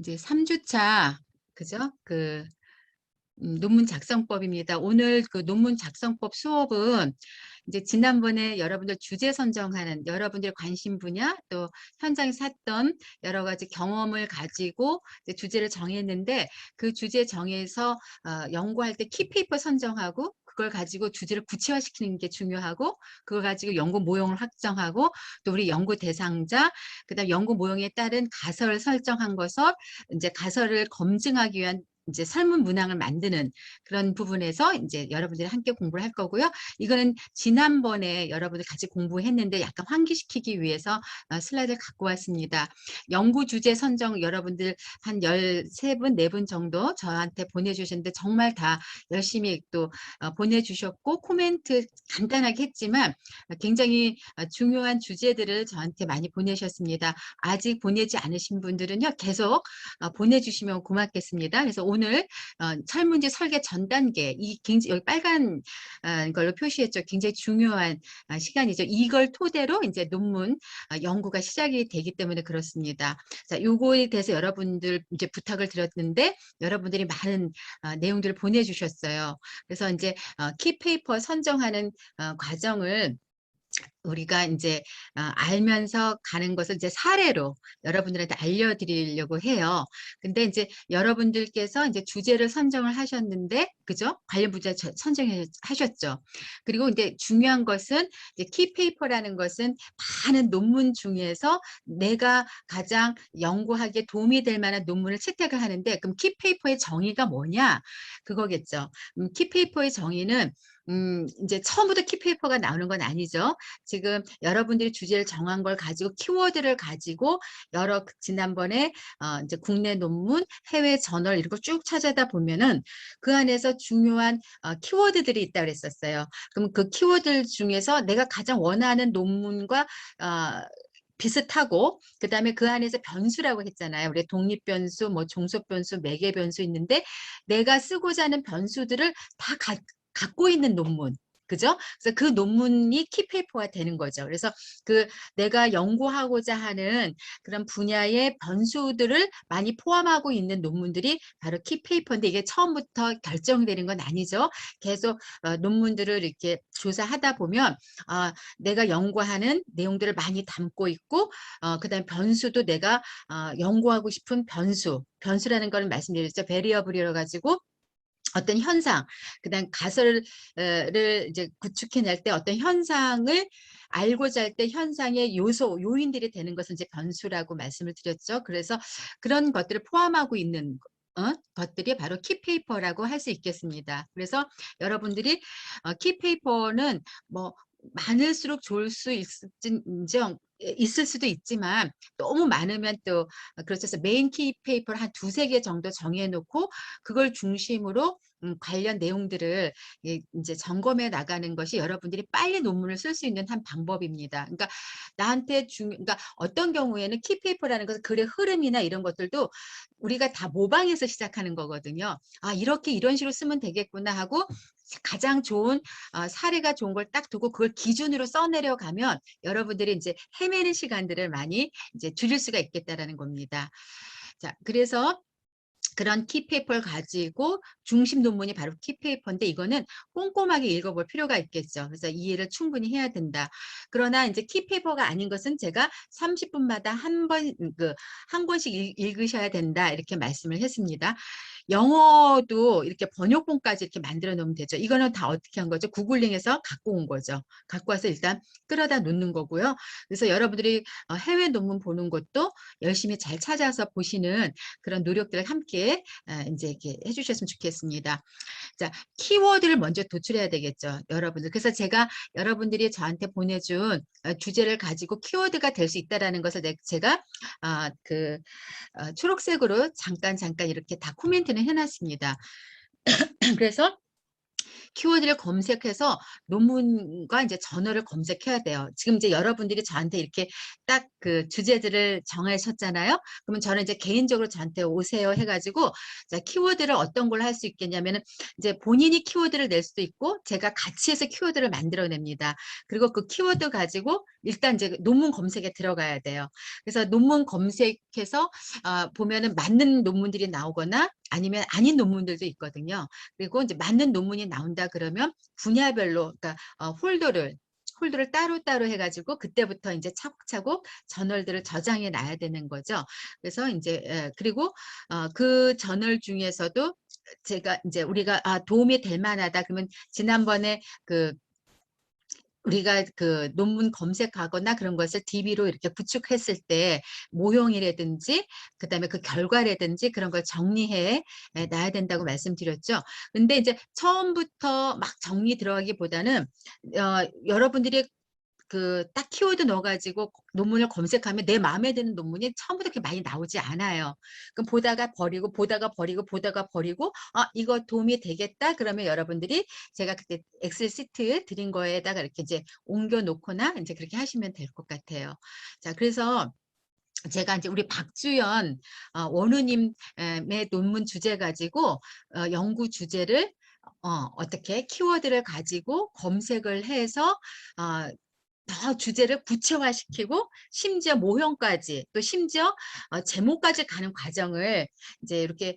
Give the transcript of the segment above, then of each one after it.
이제 3주차 그죠? 논문 작성법입니다. 오늘 그 논문 작성법 수업은 이제 지난번에 여러분들 주제 선정하는 여러분들의 관심 분야 또 현장에서 했던 여러 가지 경험을 가지고 이제 주제를 정했는데 그 주제 정해서 연구할 때 키페이퍼 선정하고 그걸 가지고 주제를 구체화시키는 게 중요하고 그걸 가지고 연구 모형을 확정하고 또 우리 연구 대상자 그다음 연구 모형에 따른 가설을 설정한 것을 이제 가설을 검증하기 위한 이제 설문 문항을 만드는 그런 부분에서 이제 여러분들이 함께 공부를 할 거고요. 이거는 지난번에 여러분들 같이 공부했는데 약간 환기시키기 위해서 슬라이드를 갖고 왔습니다. 연구 주제 선정 여러분들 한 13분, 4분 정도 저한테 보내주셨는데 정말 다 열심히 또 보내주셨고 코멘트 간단하게 했지만 굉장히 중요한 주제들을 저한테 많이 보내셨습니다. 아직 보내지 않으신 분들은요. 계속 보내주시면 고맙겠습니다. 그래서 오늘 설문지 설계 전 단계 이 굉장히 여기 빨간 걸로 표시했죠. 굉장히 중요한 시간이죠. 이걸 토대로 이제 논문 연구가 시작이 되기 때문에 그렇습니다. 자, 요거에 대해서 여러분들 이제 부탁을 드렸는데 여러분들이 많은 내용들을 보내주셨어요. 그래서 이제 키페이퍼 선정하는 과정을 우리가 이제 알면서 가는 것을 이제 사례로 여러분들한테 알려드리려고 해요. 근데 이제 여러분들께서 이제 주제를 선정을 하셨는데, 그죠? 관련 분야 선정하셨죠. 그리고 이제 중요한 것은 이제 키페이퍼라는 것은 많은 논문 중에서 내가 가장 연구하기에 도움이 될 만한 논문을 채택을 하는데, 그럼 키페이퍼의 정의가 뭐냐? 그거겠죠. 키페이퍼의 정의는 이제 처음부터 키페이퍼가 나오는 건 아니죠. 지금 여러분들이 주제를 정한 걸 가지고 키워드를 가지고 여러 지난번에 이제 국내 논문, 해외 저널 이런 걸 쭉 찾아다 보면은 그 안에서 중요한 키워드들이 있다 그랬었어요. 그럼 그 키워드 중에서 내가 가장 원하는 논문과 비슷하고 그다음에 그 안에서 변수라고 했잖아요. 우리 독립 변수, 뭐 종속 변수, 매개 변수 있는데 내가 쓰고자 하는 변수들을 다 갖고 있는 논문. 그죠? 그래서 그 논문이 키페이퍼가 되는 거죠. 그래서 그 내가 연구하고자 하는 그런 분야의 변수들을 많이 포함하고 있는 논문들이 바로 키페이퍼인데 이게 처음부터 결정되는 건 아니죠. 계속 논문들을 이렇게 조사하다 보면 내가 연구하는 내용들을 많이 담고 있고 그다음에 변수도 내가 연구하고 싶은 변수라는 걸 말씀드렸죠. 베리어블이라 가지고 어떤 현상, 그다음 가설을 이제 구축해낼 때 어떤 현상을 알고자 할 때 현상의 요인들이 되는 것은 이제 변수라고 말씀을 드렸죠. 그래서 그런 것들을 포함하고 있는 것들이 바로 키페이퍼라고 할 수 있겠습니다. 그래서 여러분들이 키페이퍼는 뭐 많을수록 좋을 수 있을 수도 있지만 너무 많으면 또 그렇죠. 그래서 메인 키페이퍼를 한 2~3개 정도 정해놓고 그걸 중심으로 관련 내용들을 이제 점검해 나가는 것이 여러분들이 빨리 논문을 쓸 수 있는 한 방법입니다. 그러니까 그러니까 어떤 경우에는 키페이퍼라는 것은 글의 흐름이나 이런 것들도 우리가 다 모방해서 시작하는 거거든요. 이렇게 이런 식으로 쓰면 되겠구나 하고 가장 좋은 사례가 좋은 걸 딱 두고 그걸 기준으로 써내려가면 여러분들이 이제 헤매는 시간들을 많이 이제 줄일 수가 있겠다라는 겁니다. 자, 그래서 그런 키페이퍼를 가지고 중심 논문이 바로 키페이퍼인데 이거는 꼼꼼하게 읽어볼 필요가 있겠죠. 그래서 이해를 충분히 해야 된다. 그러나 이제 키페이퍼가 아닌 것은 제가 30분마다 한 권씩 읽으셔야 된다 이렇게 말씀을 했습니다. 영어도 이렇게 번역본까지 이렇게 만들어 놓으면 되죠. 이거는 다 어떻게 한 거죠? 구글링에서 갖고 온 거죠. 갖고 와서 일단 끌어다 놓는 거고요. 그래서 여러분들이 해외 논문 보는 것도 열심히 잘 찾아서 보시는 그런 노력들을 함께 이제 이렇게 해주셨으면 좋겠습니다. 자, 키워드를 먼저 도출해야 되겠죠, 여러분들. 그래서 제가 여러분들이 저한테 보내준 주제를 가지고 키워드가 될 수 있다라는 것을 제가 초록색으로 잠깐 이렇게 다 코멘트는 해놨습니다. 그래서 키워드를 검색해서 논문과 이제 저널을 검색해야 돼요. 지금 이제 여러분들이 저한테 이렇게 딱 그 주제들을 정하셨잖아요. 그러면 저는 이제 개인적으로 저한테 오세요 해 가지고 자 키워드를 어떤 걸 할 수 있겠냐면은 이제 본인이 키워드를 낼 수도 있고 제가 같이 해서 키워드를 만들어 냅니다. 그리고 그 키워드 가지고 일단 이제 논문 검색에 들어가야 돼요. 그래서 논문 검색해서 보면은 맞는 논문들이 나오거나 아니면 아닌 논문들도 있거든요. 그리고 이제 맞는 논문이 나온다 그러면 분야별로 그러니까 홀더를 따로따로 해 가지고 그때부터 인제 차곡차곡 저널들을 저장해 놔야 되는 거죠. 그래서 인제 그리고 그 저널 중에서도 제가 인제 우리가 '도움이 될 만하다.' 그러면 지난번에 그 우리가 그 논문 검색하거나 그런 것을 DB로 이렇게 구축했을 때 모형이라든지 그다음에 그 결과라든지 그런 걸 정리해 놔야 된다고 말씀드렸죠. 근데 이제 처음부터 막 정리 들어가기보다는 여러분들이 그 딱 키워드 넣어 가지고 논문을 검색하면 내 마음에 드는 논문이 처음부터 그렇게 많이 나오지 않아요. 그럼 보다가 버리고, 보다가 버리고, 보다가 버리고 '아 이거 도움이 되겠다.' 그러면 여러분들이 제가 그때 엑셀 시트 드린 거에다가 이렇게 이제 옮겨 놓거나 인제 그렇게 하시면 될 것 같아요. 자 그래서 제가 인제 우리 박주연 원우님 의 논문 주제 가지고 연구 주제를 어떻게 키워드를 가지고 검색을 해서 어 더 주제를 구체화시키고 심지어 모형까지 또 심지어 제목까지 가는 과정을 이제 이렇게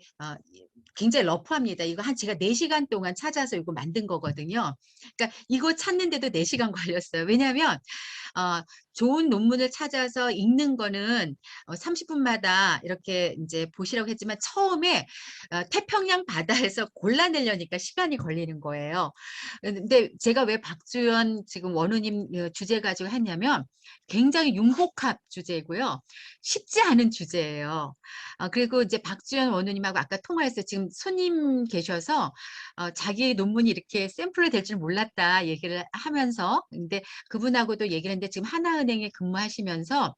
굉장히 러프합니다. 이거 한 제가 4 시간 동안 찾아서 이거 만든 거거든요. 그러니까 이거 찾는데도 4 시간 걸렸어요. 왜냐하면 어 좋은 논문을 찾아서 읽는 거는 30 분마다 이렇게 인제 보시라고 했지만 처음에 태평양 바다에서 골라내려니까 시간이 걸리는 거예요. 근데 제가 왜 박주연 지금 원우님 주제 가지고 했냐면 굉장히 융복합 주제고요. 쉽지 않은 주제예요. 그리고 이제 박주연 원우님하고 아까 통화했어요. 지금 손님 계셔서 자기 논문이 이렇게 샘플이 될 줄 몰랐다 얘기를 하면서 근데 그분하고도 얘기를 했는데 지금 하나은행에 근무하시면서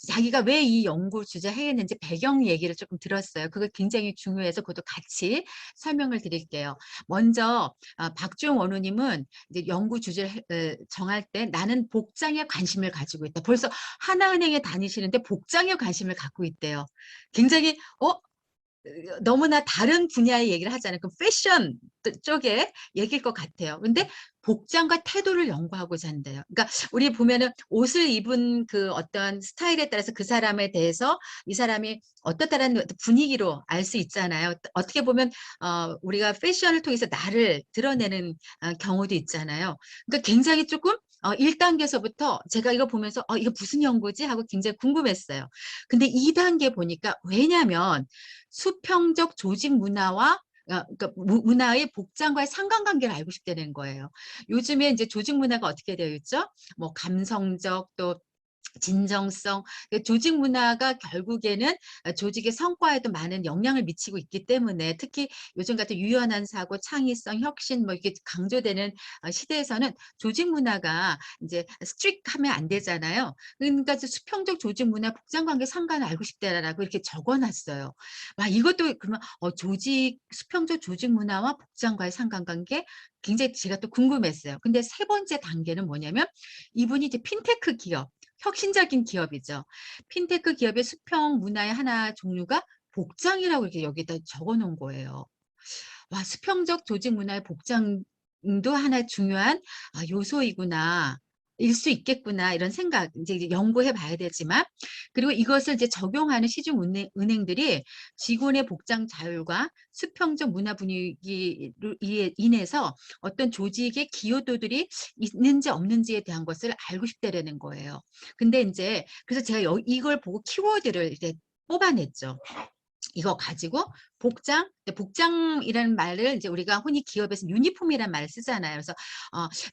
자기가 왜 이 연구 주제 했는지 배경 얘기를 조금 들었어요. 그거 굉장히 중요해서 그것도 같이 설명을 드릴게요. 먼저 박주영 원우님은 이제 연구 주제를 정할 때 "나는 복장에 관심을 가지고 있다." 벌써 하나은행에 다니시는데 복장에 관심을 갖고 있대요. 굉장히 너무나 다른 분야의 얘기를 하잖아요. 그 패션 쪽의 얘기일 것 같아요. 근데 복장과 태도를 연구하고자 한대요. 그러니까 우리 보면은 옷을 입은 그 어떤 스타일에 따라서 그 사람에 대해서 이 사람이 어떻다라는 어떤 분위기로 알 수 있잖아요. 어떻게 보면 우리가 패션을 통해서 나를 드러내는 경우도 있잖아요. 그러니까 굉장히 쪼끔 1 단계서부터 제가 이거 보면서 '이거 무슨 연구지?' 하고 굉장히 궁금했어요. 근데 2 단계 보니까 왜냐면 수평적 조직 문화와 그러니까 문화의 복장과의 상관관계를 알고 싶다는 거예요. 요즘에 인제 조직 문화가 어떻게 되어 있죠? 뭐 감성적 또 진정성 조직 문화가 결국에는 조직의 성과에도 많은 영향을 미치고 있기 때문에 특히 요즘 같은 유연한 사고, 창의성, 혁신 뭐 이렇게 강조되는 시대에서는 조직 문화가 인제 스트릭트하면 안 되잖아요. 그러니까 이제 "수평적 조직 문화 복장 관계 상관을 알고 싶다."라고 이렇게 적어 놨어요. 와 이것도 그러면 조직 수평적 조직 문화와 복장과의 상관관계 굉장히 제가 또 궁금했어요. 근데 3번째 단계는 뭐냐면 이분이 이제 핀테크 기업 혁신적인 기업이죠. 핀테크 기업의 수평 문화의 하나 종류가 복장이라고 이렇게 여기다 적어 놓은 거예요. 와 '수평적 조직 문화의 복장도 하나의 중요한 요소이구나. 일 수 있겠구나.' 이런 생각 이제 연구해 봐야 되지만 그리고 이것을 이제 적용하는 시중 은행들이 직원의 복장 자율과 수평적 문화 분위기로 인해서 어떤 조직의 기여도들이 있는지 없는지에 대한 것을 알고 싶다라는 거예요. 근데 인제 그래서 제가 이걸 보고 키워드를 이제 뽑아냈죠. 이거 가지고 복장이라는 말을 이제 우리가 흔히 기업에서 유니폼이라는 말을 쓰잖아요. 그래서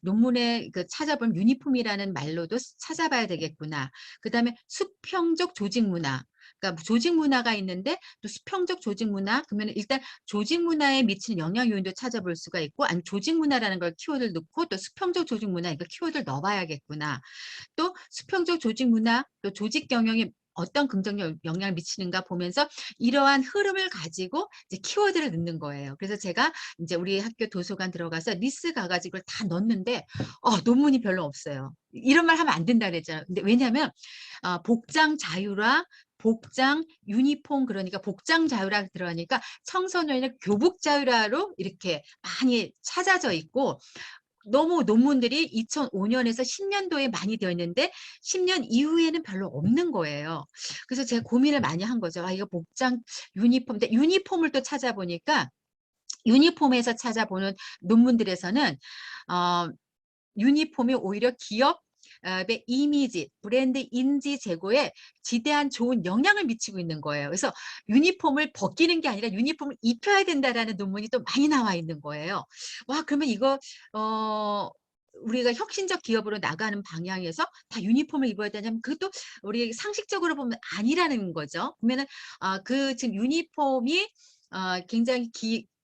논문에 그 찾아보면 '유니폼이라는 말로도 찾아봐야 되겠구나.' 그다음에 수평적 조직 문화. 그러니까 조직 문화가 있는데 또 수평적 조직 문화 그러면은 일단 조직 문화에 미치는 영향 요인도 찾아볼 수가 있고 아니면 조직 문화라는 걸 키워드를 넣고 또 수평적 조직 문화 이거 키워드를 넣어 봐야겠구나. 또 수평적 조직 문화 또 조직 경영의 어떤 긍정적 영향을 미치는가 보면서 이러한 흐름을 가지고 이제 키워드를 넣는 거예요. 그래서 제가 이제 우리 학교 도서관 들어가서 리스 가가지고 이걸 다 넣었는데 논문이 별로 없어요. 이런 말 하면 안 된다 그랬잖아요. 근데 왜냐하면 복장 자유라 복장 유니폼 그러니까 복장 자유라 들어가니까 청소년의 교복 자유라로 이렇게 많이 찾아져 있고 너무 논문들이 2005년에서 10년도에 많이 되어 있는데 10년 이후에는 별로 없는 거예요. 그래서 제가 고민을 많이 한 거죠. 이거 복장 유니폼. 근데 유니폼을 또 찾아보니까 유니폼에서 찾아보는 논문들에서는 어 유니폼이 오히려 기업 의 이미지, 브랜드 인지 제고에 지대한 좋은 영향을 미치고 있는 거예요. 그래서 유니폼을 벗기는 게 아니라 유니폼을 입혀야 된다라는 논문이 또 많이 나와 있는 거예요. 와, 그러면 이거 우리가 혁신적 기업으로 나가는 방향에서 다 유니폼을 입어야 되냐면 그것도 우리 상식적으로 보면 아니라는 거죠. 그러면은 그 지금 유니폼이 굉장히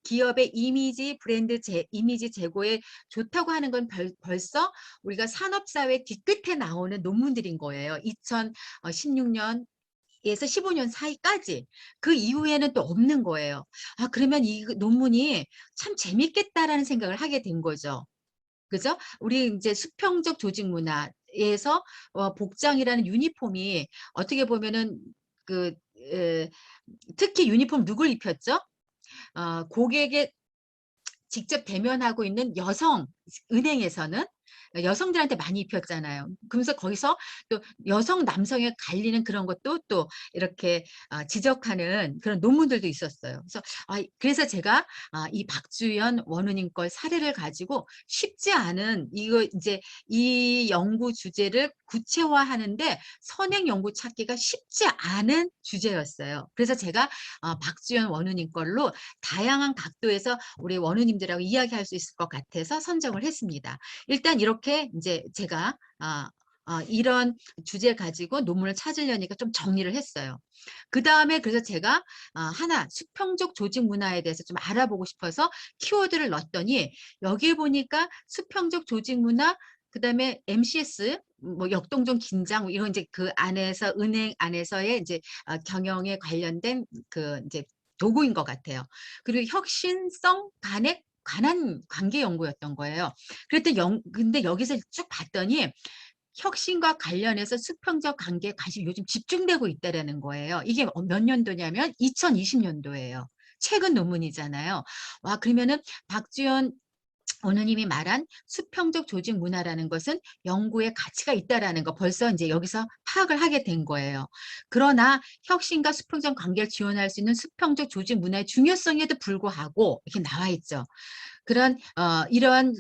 기업의 이미지, 브랜드 이미지 제고에 좋다고 하는 건 벌써 우리가 산업사회 뒤끝에 나오는 논문들인 거예요. 2016년 에서 15년 사이까지. 그 이후에는 또 없는 거예요. 그러면 이 논문이 참 재밌겠다라는 생각을 하게 된 거죠. 그죠? 우리 이제 수평적 조직 문화에서 복장이라는 유니폼이 어떻게 보면은 그 특히 유니폼 누굴 입혔죠? 고객의 직접 대면하고 있는 여성 은행에서는 여성들한테 많이 입혔잖아요. 그러면서 거기서 또 여성 남성에 갈리는 그런 것도 또 이렇게 지적하는 그런 논문들도 있었어요. 그래서 제가 이 박주연 원우님 걸 사례를 가지고 쉽지 않은 이거 이제 이 연구 주제를 구체화하는데 선행 연구 찾기가 쉽지 않은 주제였어요. 그래서 제가 박주연 원우님 걸로 다양한 각도에서 우리 원우님들하고 이야기할 수 있을 것 같아서 선정을 했습니다. 일단 이렇게 이제 제가 이런 주제 가지고 논문을 찾으려니까 좀 정리를 했어요. 그다음에 그래서 제가 하나 수평적 조직 문화에 대해서 좀 알아보고 싶어서 키워드를 넣었더니 여기에 보니까 수평적 조직 문화 그다음에 MCS 뭐 역동적 긴장 뭐 이런 이제 그 안에서 은행 안에서의 이제 경영에 관련된 그 이제 도구인 것 같아요. 그리고 혁신성 간에 관한 관계 연구였던 거예요. 근데 여기서 쭉 봤더니 혁신과 관련해서 수평적 관계에 관심이 요즘 집중되고 있다라는 거예요. 이게 몇 년도냐면 2020년도예요. 최근 논문이잖아요. 그러면은 박주연 원우님이 말한 수평적 조직 문화라는 것은 연구의 가치가 있다라는 거 벌써 이제 여기서 파악을 하게 된 거예요. 그러나 혁신과 수평적 관계를 지원할 수 있는 수평적 조직 문화의 중요성에도 불구하고 이렇게 나와 있죠. 그런 이런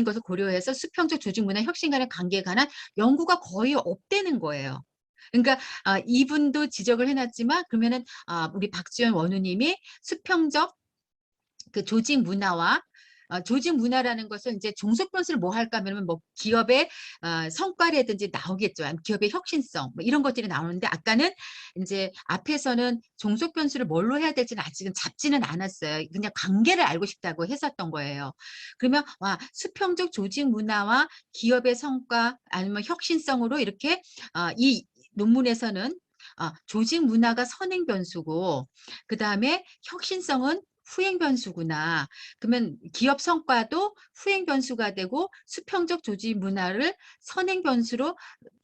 것을 고려해서 수평적 조직 문화 혁신 간의 관계에 관한 연구가 거의 없다는 거예요. 그러니까 이분도 지적을 해놨지만 그러면은 우리 박지원 원우님이 수평적 그 조직 문화와 조직 문화라는 것은 이제 종속 변수를 뭐 할까 하면 뭐 기업의 성과라든지 나오겠죠. 기업의 혁신성 뭐 이런 것들이 나오는데 아까는 이제 앞에서는 종속 변수를 뭘로 해야 될지는 아직은 잡지는 않았어요. 그냥 관계를 알고 싶다고 했었던 거예요. 그러면 수평적 조직 문화와 기업의 성과 아니면 혁신성으로 이렇게 이 논문에서는 조직 문화가 선행 변수고 그다음에 혁신성은 후행 변수구나. 그러면 기업 성과도 후행 변수가 되고 수평적 조직 문화를 선행 변수로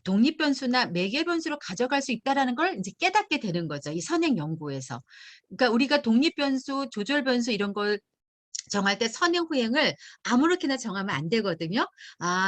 독립 변수나 매개 변수로 가져갈 수 있다라는 걸 이제 깨닫게 되는 거죠. 이 선행 연구에서. 그러니까 우리가 독립 변수, 조절 변수 이런 걸 정할 때 선행 후행을 아무렇게나 정하면 안 되거든요.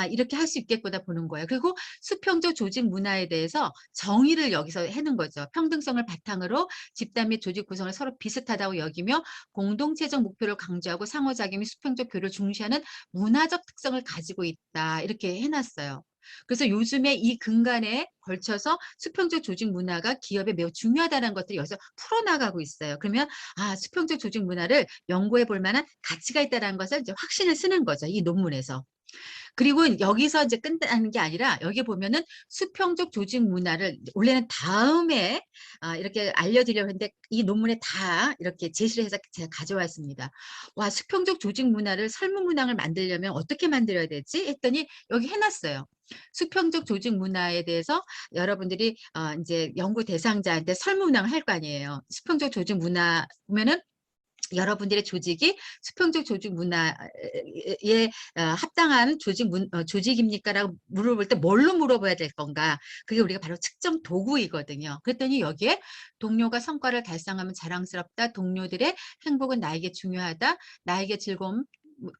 이렇게 할 수 있겠구나 보는 거예요. 그리고 수평적 조직 문화에 대해서 정의를 여기서 해놓은 거죠. 평등성을 바탕으로 집단 및 조직 구성을 서로 비슷하다고 여기며 공동체적 목표를 강조하고 상호작용 및 수평적 교류를 중시하는 문화적 특성을 가지고 있다. 이렇게 해놨어요. 그래서 요즘에 이 근간에 걸쳐서 수평적 조직 문화가 기업에 매우 중요하다는 것들이 여기서 풀어나가고 있어요. 그러면 수평적 조직 문화를 연구해 볼 만한 가치가 있다는 것을 이제 확신을 쓰는 거죠. 이 논문에서. 그리고 여기서 이제 끝나는 게 아니라 여기 보면은 수평적 조직 문화를 원래는 다음에 이렇게 알려드리려고 했는데 이 논문에 다 이렇게 제시를 해서 제가 가져왔습니다. 와, 수평적 조직 문화를 설문 문항을 만들려면 어떻게 만들어야 되지? 했더니 여기 해놨어요. 수평적 조직 문화에 대해서 여러분들이 이제 연구 대상자한테 설문 문항을 할 거 아니에요. 수평적 조직 문화 보면은 여러분들의 조직이 수평적 조직 문화에 합당한 조직입니까라고 물어볼 때 뭘로 물어봐야 될 건가? 그게 우리가 바로 측정 도구이거든요. 그랬더니 여기에 동료가 성과를 달성하면 자랑스럽다. 동료들의 행복은 나에게 중요하다. 나에게 즐거움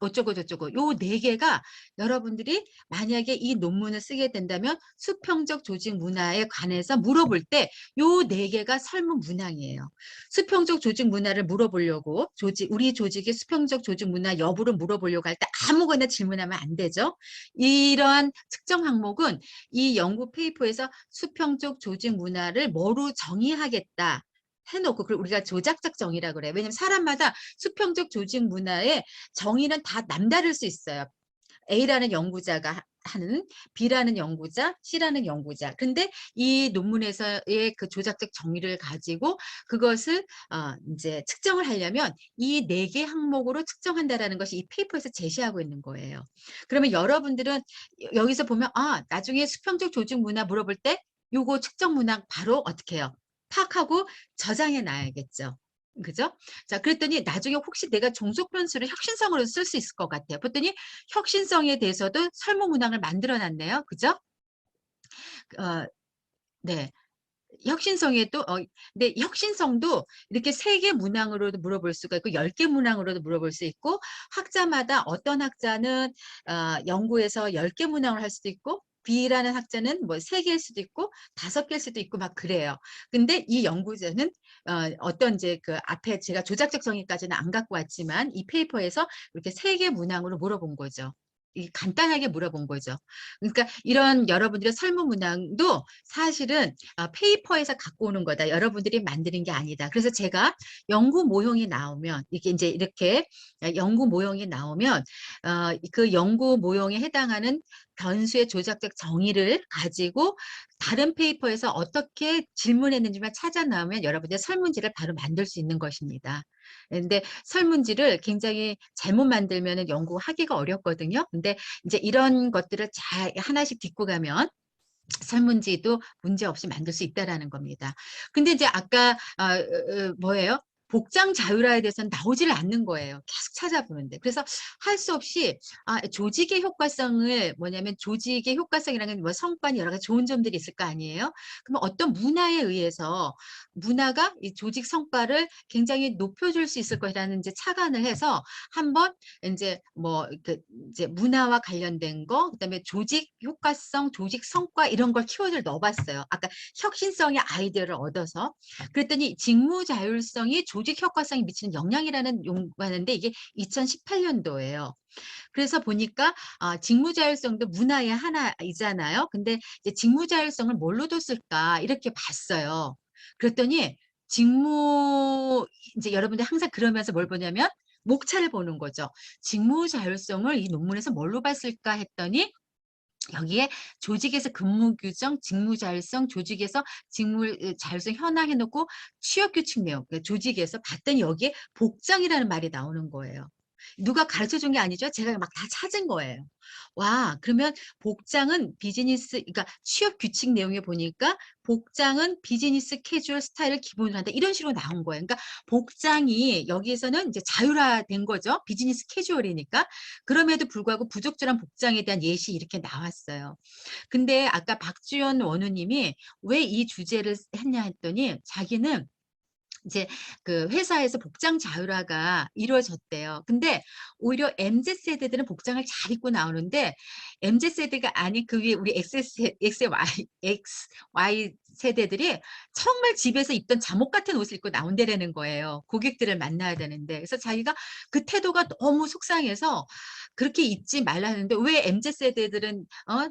어쩌고 저쩌고 요 네 개가 여러분들이 만약에 이 논문을 쓰게 된다면 수평적 조직 문화에 관해서 물어볼 때 요 네 개가 설문 문항이에요. 수평적 조직 문화를 물어보려고 우리 조직의 수평적 조직 문화 여부를 물어보려고 할 때 아무거나 질문하면 안 되죠. 이러한 측정 항목은 이 연구 페이퍼에서 수평적 조직 문화를 뭐로 정의하겠다 해놓고 그걸 우리가 조작적 정의라고 그래요. 왜냐하면 사람마다 수평적 조직 문화의 정의는 다 남다를 수 있어요. A라는 연구자가 하는, B라는 연구자, C라는 연구자. 근데 이 논문에서의 그 조작적 정의를 가지고 그것을 이제 측정을 하려면 이 네 개 항목으로 측정한다라는 것이 이 페이퍼에서 제시하고 있는 거예요. 그러면 여러분들은 여기서 보면 나중에 수평적 조직 문화 물어볼 때 요거 측정 문항 바로 어떻게 해요? 파악하고 저장해 놔야겠죠. 그죠? 자, 그랬더니 나중에 혹시 내가 종속 변수를 혁신성으로 쓸 수 있을 것 같아요. 그랬더니 혁신성에 대해서도 설문 문항을 만들어 놨네요. 그죠? 네. 혁신성에도 근데 혁신성도 이렇게 3개 문항으로도 물어볼 수가 있고 10개 문항으로도 물어볼 수 있고 학자마다 어떤 학자는 연구에서 10개 문항을 할 수도 있고 B라는 학자는 뭐 3개일 수도 있고 5개일 수도 있고 막 그래요. 근데 이 연구자는 어떤 이제 그 앞에 제가 조작적 정의까지는 안 갖고 왔지만 이 페이퍼에서 이렇게 3개 문항으로 물어본 거죠. 간단하게 물어본 거죠. 그러니까 이런 여러분들의 설문 문항도 사실은 페이퍼에서 갖고 오는 거다. 여러분들이 만드는 게 아니다. 그래서 제가 연구 모형이 나오면 이게 이제 이렇게 연구 모형이 나오면 그 연구 모형에 해당하는 변수의 조작적 정의를 가지고 다른 페이퍼에서 어떻게 질문했는지만 찾아 나오면 여러분들 설문지를 바로 만들 수 있는 것입니다. 근데 설문지를 굉장히 잘못 만들면 연구하기가 어렵거든요. 근데 이제 이런 것들을 잘 하나씩 딛고 가면 설문지도 문제없이 만들 수 있다라는 겁니다. 근데 이제 아까 뭐예요? 복장 자율화에 대해서는 나오질 않는 거예요. 계속 찾아보는데. 그래서 할 수 없이 조직의 효과성을 뭐냐면 조직의 효과성이라는 건 뭐 성과는 여러 가지 좋은 점들이 있을 거 아니에요. 그러면 어떤 문화에 의해서 문화가 이 조직 성과를 굉장히 높여줄 수 있을 것이라는 이제 착안을 해서 한번 이제 뭐 이제 문화와 관련된 거, 그다음에 조직 효과성, 조직 성과 이런 걸 키워드를 넣어봤어요. 아까 혁신성의 아이디어를 얻어서 그랬더니 직무 자율성이 조직 효과성에 미치는 영향이라는 연구하는데 이게 2018년도예요. 그래서 보니까 직무 자율성도 문화의 하나이잖아요. 근데 이제 직무 자율성을 뭘로 뒀을까 이렇게 봤어요. 그랬더니 직무 이제 여러분들 항상 그러면서 뭘 보냐면 목차를 보는 거죠. 직무 자율성을 이 논문에서 뭘로 봤을까 했더니 여기에 조직에서 근무 규정, 직무 자율성, 조직에서 직무 자율성 현황해 놓고 취업 규칙 내용, 조직에서 봤더니 여기에 복장이라는 말이 나오는 거예요. 누가 가르쳐 준 게 아니죠. 제가 막 다 찾은 거예요. 와, 그러면 복장은 비즈니스, 그러니까 취업 규칙 내용에 보니까 복장은 비즈니스 캐주얼 스타일을 기본으로 한다. 이런 식으로 나온 거예요. 그러니까 복장이 여기에서는 이제 자율화된 거죠. 비즈니스 캐주얼이니까. 그럼에도 불구하고 부적절한 복장에 대한 예시 이렇게 나왔어요. 근데 아까 박주연 원우님이 왜 이 주제를 했냐 했더니 자기는 이제 그 회사에서 복장 자율화가 이루어졌대요. 근데 오히려 MZ세대들은 복장을 잘 입고 나오는데 MZ세대가 아닌 그 위에 우리 XY 세대들이 정말 집에서 입던 잠옷 같은 옷을 입고 나온다라는 거예요. 고객들을 만나야 되는데. 그래서 자기가 그 태도가 너무 속상해서 그렇게 입지 말라 하는데 왜 MZ세대들은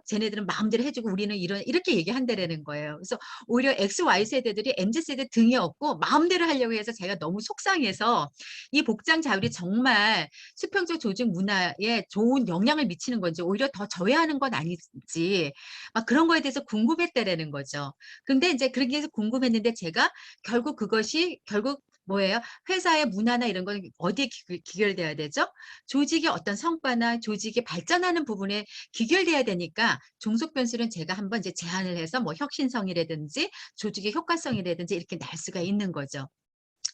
쟤네들은 마음대로 해주고 우리는 이렇게 얘기한다라는 거예요. 그래서 오히려 XY세대들이 MZ세대 등이 없고 마음대로 하려고 해서 제가 너무 속상해서 이 복장 자율이 정말 수평적 조직 문화에 좋은 영향을 미치는 건지 오히려 더 저해하는 건 아닌지 막 그런 거에 대해서 궁금했다라는 거죠. 근데 이제 그런 게 궁금했는데 제가 결국 그것이 결국 뭐예요? 회사의 문화나 이런 건 어디에 귀결돼야 되죠? 조직의 어떤 성과나 조직이 발전하는 부분에 귀결돼야 되니까 종속 변수는 제가 한번 이제 제안을 해서 뭐 혁신성이라든지 조직의 효과성이라든지 이렇게 날 수가 있는 거죠.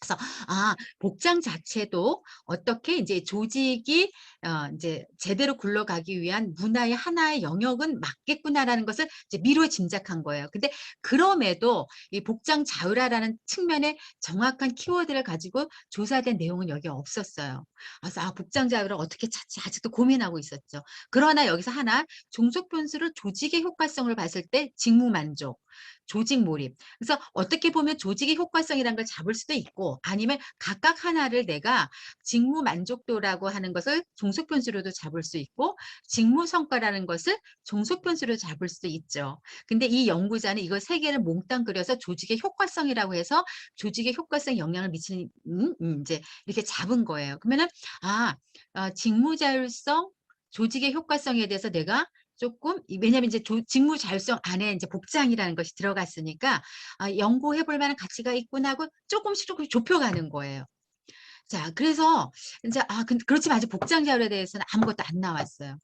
그래서 복장 자체도 어떻게 이제 조직이 인제 제대로 굴러가기 위한 문화의 하나의 영역은 맞겠구나라는 것을 이제 미루어 짐작한 거예요. 근데 그럼에도 이 복장 자율화라는 측면의 정확한 키워드를 가지고 조사된 내용은 여기에 없었어요. 그래서 복장 자율화 어떻게 찾지 아직도 고민하고 있었죠. 그러나 여기서 하나 종속 변수를 조직의 효과성을 봤을 때 직무 만족, 조직 몰입. 그래서 어떻게 보면 조직의 효과성이라는 걸 잡을 수도 있고 아니면 각각 하나를 내가 직무 만족도라고 하는 것을 종속 변수로도 잡을 수 있고 직무 성과라는 것을 종속 변수로 잡을 수도 있죠. 근데 이 연구자는 이걸 세 개를 몽땅 그려서 조직의 효과성이라고 해서 조직의 효과성에 영향을 미치는 인제 이렇게 잡은 거예요. 그러면은 직무 자율성, 조직의 효과성에 대해서 내가 조금 왜냐하면 이제 직무 자율성 안에 이제 복장이라는 것이 들어갔으니까 '연구해 볼 만한 가치가 있구나.' 하고 쪼끔씩 쪼끔씩 좁혀가는 거예요. 자 그래서 인제 그렇지만 아직 복장 자율에 대해서는 아무것도 안 나왔어요.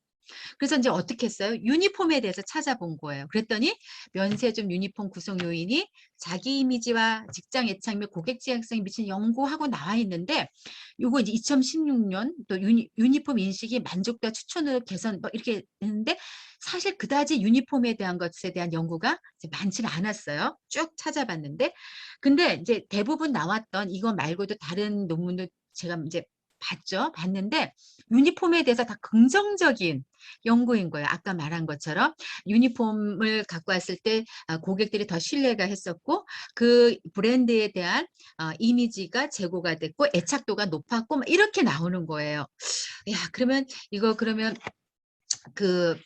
그래서 인제 어떻게 했어요? 유니폼에 대해서 찾아본 거예요. 그랬더니 면세점 유니폼 구성 요인이 자기 이미지와 직장 애착 및 고객 지향성에 미치는 연구하고 나와 있는데 요거 이제 2016년 또 유니폼 인식이 만족도와 추천으로 개선 뭐 이렇게 했는데 사실 그다지 유니폼에 대한 것에 대한 연구가 이제 많지는 않았어요. 쭉 찾아봤는데. 근데 인제 대부분 나왔던 이거 말고도 다른 논문도 제가 인제 봤는데 유니폼에 대해서 다 긍정적인 연구인 거예요. 아까 말한 것처럼 유니폼을 갖고 왔을 때 고객들이 더 신뢰가 했었고 그 브랜드에 대한 이미지가 제고가 됐고 애착도가 높았고 막 이렇게 나오는 거예요. 야 그러면 그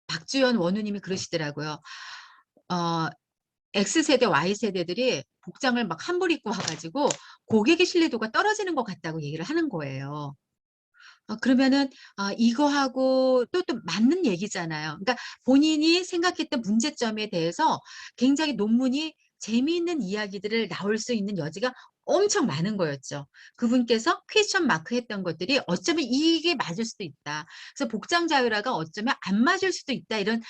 박주연 원우님이 그러시더라고요. 어 X세대, Y세대들이 복장을 막 함부로 입고 와 가지고 고객의 신뢰도가 떨어지는 것 같다고 얘기를 하는 거예요. 그러면은 이거하고 또 맞는 얘기잖아요. 그러니까 본인이 생각했던 문제점에 대해서 굉장히 논문이 재미있는 이야기들을 나올 수 있는 여지가 엄청 많은 거였죠. 그분께서 퀘스천 마크 했던 것들이 어쩌면 이게 맞을 수도 있다. 그래서 복장 자율화가 어쩌면 안 맞을 수도 있다. 이런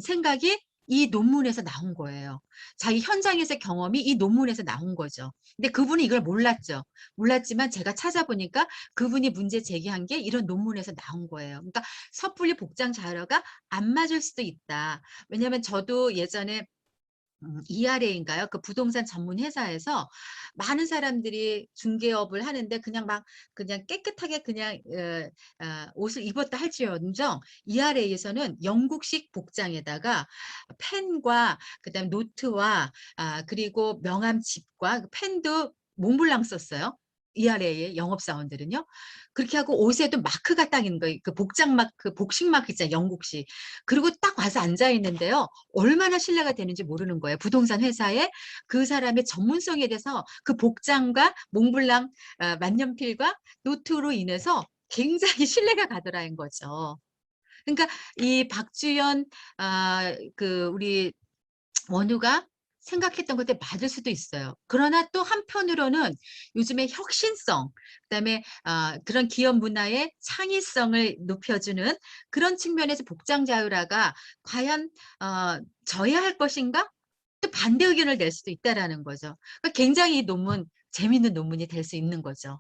생각이 이 논문에서 나온 거예요. 자기 현장에서의 경험이 이 논문에서 나온 거죠. 근데 그분이 이걸 몰랐죠. 몰랐지만 제가 찾아보니까 그분이 문제 제기한 게 이런 논문에서 나온 거예요. 그러니까 섣불리 복장 자율화가 안 맞을 수도 있다. 왜냐하면 저도 예전에 ERA인가요? 그 부동산 전문 회사에서 많은 사람들이 중개업을 하는데 그냥 깨끗하게 그냥 옷을 입었다 할지언정 ERA에서는 영국식 복장에다가 펜과 그다음에 노트와 그리고 명함 집과 그 펜도 몽블랑 썼어요. ERA의 영업사원들은요. 그렇게 하고 옷에도 마크가 딱 있는 거예요. 그 복장 마크, 복식 마크 있잖아요, 영국식. 그리고 딱 와서 앉아 있는데요. 얼마나 신뢰가 되는지 모르는 거예요. 부동산 회사에 그 사람의 전문성에 대해서 그 복장과 몽블랑 만년필과 노트로 인해서 굉장히 신뢰가 가더라는 거죠. 그러니까 이 박주연 우리 원우가 생각했던 것에 맞을 수도 있어요. 그러나 또 한편으로는 요즘에 혁신성 그다음에 그런 기업 문화의 창의성을 높여주는 그런 측면에서 복장 자율화가 과연 져야 할 것인가? 또 반대 의견을 낼 수도 있다라는 거죠. 그러니까 굉장히 이 논문 재미있는 논문이 될 수 있는 거죠.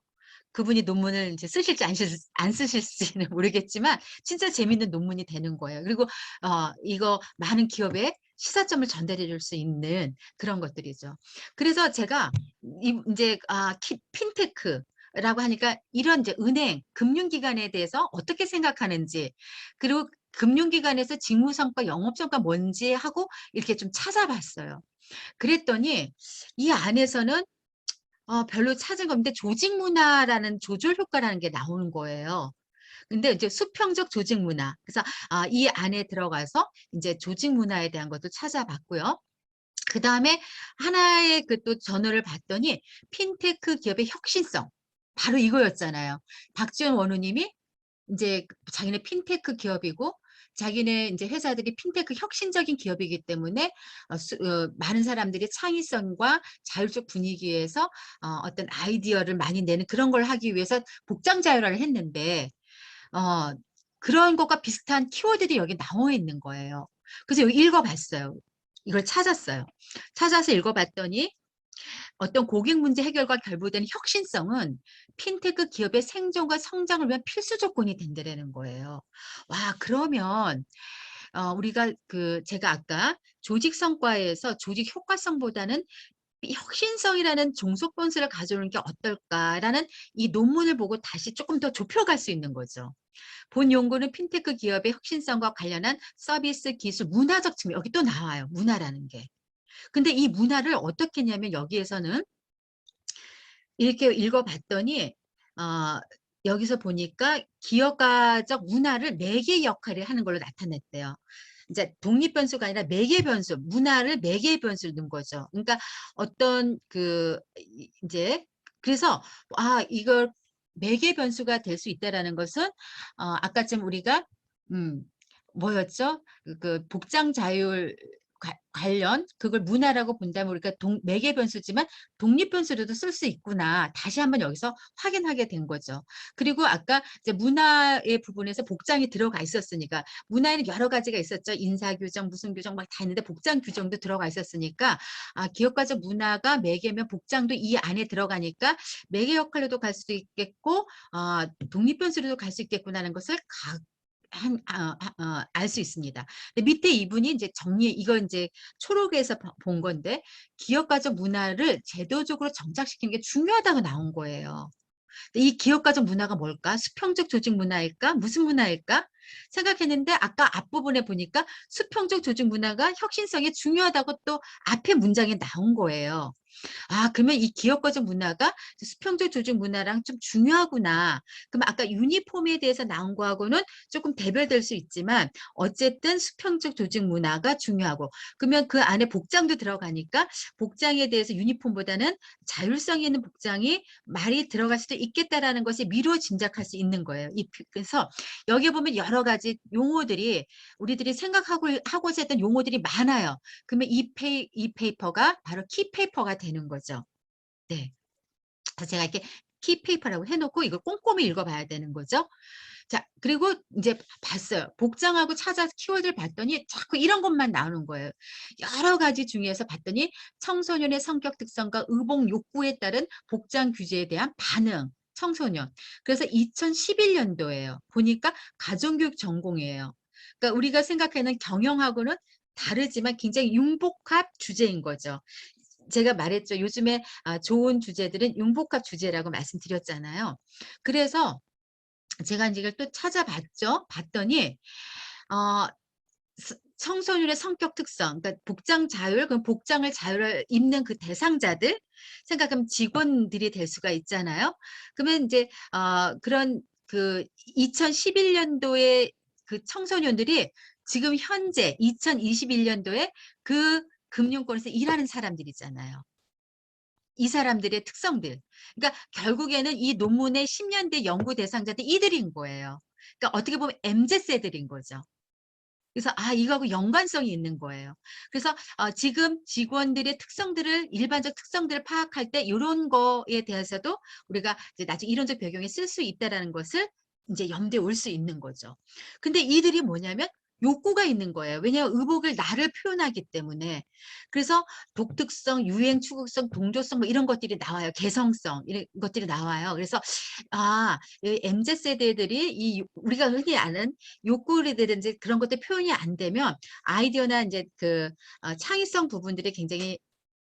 그분이 논문을 이제 쓰실지 안 쓰실지는 모르겠지만 진짜 재미있는 논문이 되는 거예요. 그리고 이거 많은 기업에 시사점을 전달해 줄 수 있는 그런 것들이죠. 그래서 제가 이 인제 핀테크라고 하니까 이런 이제 은행, 금융기관에 대해서 어떻게 생각하는지 그리고 금융기관에서 직무성과 영업성과 뭔지 하고 이렇게 좀 찾아봤어요. 그랬더니 이 안에서는 별로 찾은 거 없는데 조직 문화라는 조절 효과라는 게 나오는 거예요. 근데 이제 수평적 조직 문화. 그래서 이 안에 들어가서 인제 조직 문화에 대한 것도 찾아봤고요. 그다음에 하나의 그 또 저널을 봤더니 핀테크 기업의 혁신성. 바로 이거였잖아요. 박지원 원우님이 인제 자기네 핀테크 기업이고 자기네 이제 회사들이 핀테크 혁신적인 기업이기 때문에 많은 사람들이 창의성과 자율적 분위기에서 어떤 아이디어를 많이 내는 그런 걸 하기 위해서 복장 자율화를 했는데 어 그런 것과 비슷한 키워드들이 여기 나와 있는 거예요. 그래서 여기 읽어 봤어요. 이걸 찾았어요. 찾아서 읽어 봤더니 어떤 고객 문제 해결과 결부된 혁신성은 핀테크 기업의 생존과 성장을 위한 필수 조건이 된다라는 거예요. 와, 그러면 우리가 제가 아까 조직 성과에서 조직 효과성보다는 이 혁신성이라는 종속 본수를 가져오는 게 어떨까라는 이 논문을 보고 다시 조금 더 좁혀갈 수 있는 거죠. 본 연구는 핀테크 기업의 혁신성과 관련한 서비스, 기술, 문화적 측면 여기 또 나와요. 문화라는 게. 근데 이 문화를 어떻게 했냐면 여기에서는 이렇게 읽어 봤더니 어 여기서 보니까 기업가적 문화를 매개 역할을 하는 걸로 나타냈대요. 인제 독립 변수가 아니라 매개 변수, 문화를 매개 변수로 넣은 거죠. 그러니까 어떤 인제 그래서 이걸 매개 변수가 될 수 있다라는 것은 아까쯤 우리가 음 뭐였죠? 복장 자율 관련 그걸 문화라고 본다면 우리가 매개 변수지만 독립 변수로도 쓸 수 있구나. 다시 한번 여기서 확인하게 된 거죠. 그리고 아까 이제 문화의 부분에서 복장이 들어가 있었으니까 문화에는 여러 가지가 있었죠. 인사 규정, 무슨 규정 막 다 있는데 복장 규정도 들어가 있었으니까 기업가적 문화가 매개면 복장도 이 안에 들어가니까 매개 역할로도 갈 수도 있겠고 독립 변수로도 갈 수 있겠구나라는 것을 알 수 있습니다. 근데 밑에 이분이 이제 이거 인제 초록에서 본 건데 기업가적 문화를 제도적으로 정착시키는 게 중요하다고 나온 거예요. 이 기업가적 문화가 뭘까? 수평적 조직 문화일까? 무슨 문화일까? 생각했는데 아까 앞부분에 보니까 수평적 조직 문화가 혁신성에 중요하다고 또 앞에 문장에 나온 거예요. 그러면 이 기업 과정 문화가 수평적 조직 문화랑 좀 중요하구나. 그럼 아까 유니폼에 대해서 나온 거하고는 조금 대별될 수 있지만 어쨌든 수평적 조직 문화가 중요하고 그러면 그 안에 복장도 들어가니까 복장에 대해서 유니폼보다는 자율성 있는 복장이 말이 들어갈 수도 있겠다라는 것이 미루어 짐작할 수 있는 거예요. 그래서 여기에 보면 여러 가지 용어들이 우리들이 하고자 했던 용어들이 많아요. 그러면 이 페이퍼가 바로 키 페이퍼가 되는 거죠. 네. 그래서 제가 이렇게 키 페이퍼라고 해 놓고 이걸 꼼꼼히 읽어 봐야 되는 거죠. 자, 그리고 인제 봤어요. 복장하고 찾아서 키워드를 봤더니 자꾸 이런 것만 나오는 거예요. 여러 가지 중에서 봤더니 청소년의 성격 특성과 의복 욕구에 따른 복장 규제에 대한 반응, 청소년. 그래서 2011 년도예요. 보니까 가정교육 전공이에요. 그러니까 우리가 생각하는 경영하고는 다르지만 굉장히 융복합 주제인 거죠. 제가 말했죠. 요즘에 좋은 주제들은 융복합 주제라고 말씀드렸잖아요. 그래서 제가 인제 이걸 또 찾아봤죠. 봤더니 어 청소년의 성격 특성, 그러니까 복장 자율, 그럼 복장을 자유를 입는 그 대상자들 생각하면 직원들이 될 수가 있잖아요. 그러면 인제 그런 2011 년도에 그 청소년들이 지금 현재 2021 년도에 그 금융권에서 일하는 사람들이잖아요. 이 사람들의 특성들. 그러니까 결국에는 이 논문의 10 년대 연구 대상자들 이들인 거예요. 그러니까 어떻게 보면 MZ 세대인 거죠. 그래서 이거하고 연관성이 있는 거예요. 그래서 지금 직원들의 특성들을 일반적 특성들을 파악할 때 요런 거에 대해서도 우리가 이제 나중에 이론적 배경에 쓸 수 있다라는 것을 인제 염두에 올 수 있는 거죠. 근데 이들이 뭐냐면 욕구가 있는 거예요. 왜냐하면 의복을 나를 표현하기 때문에. 그래서 독특성, 유행 추구성, 동조성 뭐 이런 것들이 나와요. 개성성 이런 것들이 나와요. 그래서 이 MZ 세대들이 우리가 흔히 아는 욕구라든지 그런 것들 표현이 안 되면 아이디어나 인제 창의성 부분들이 굉장히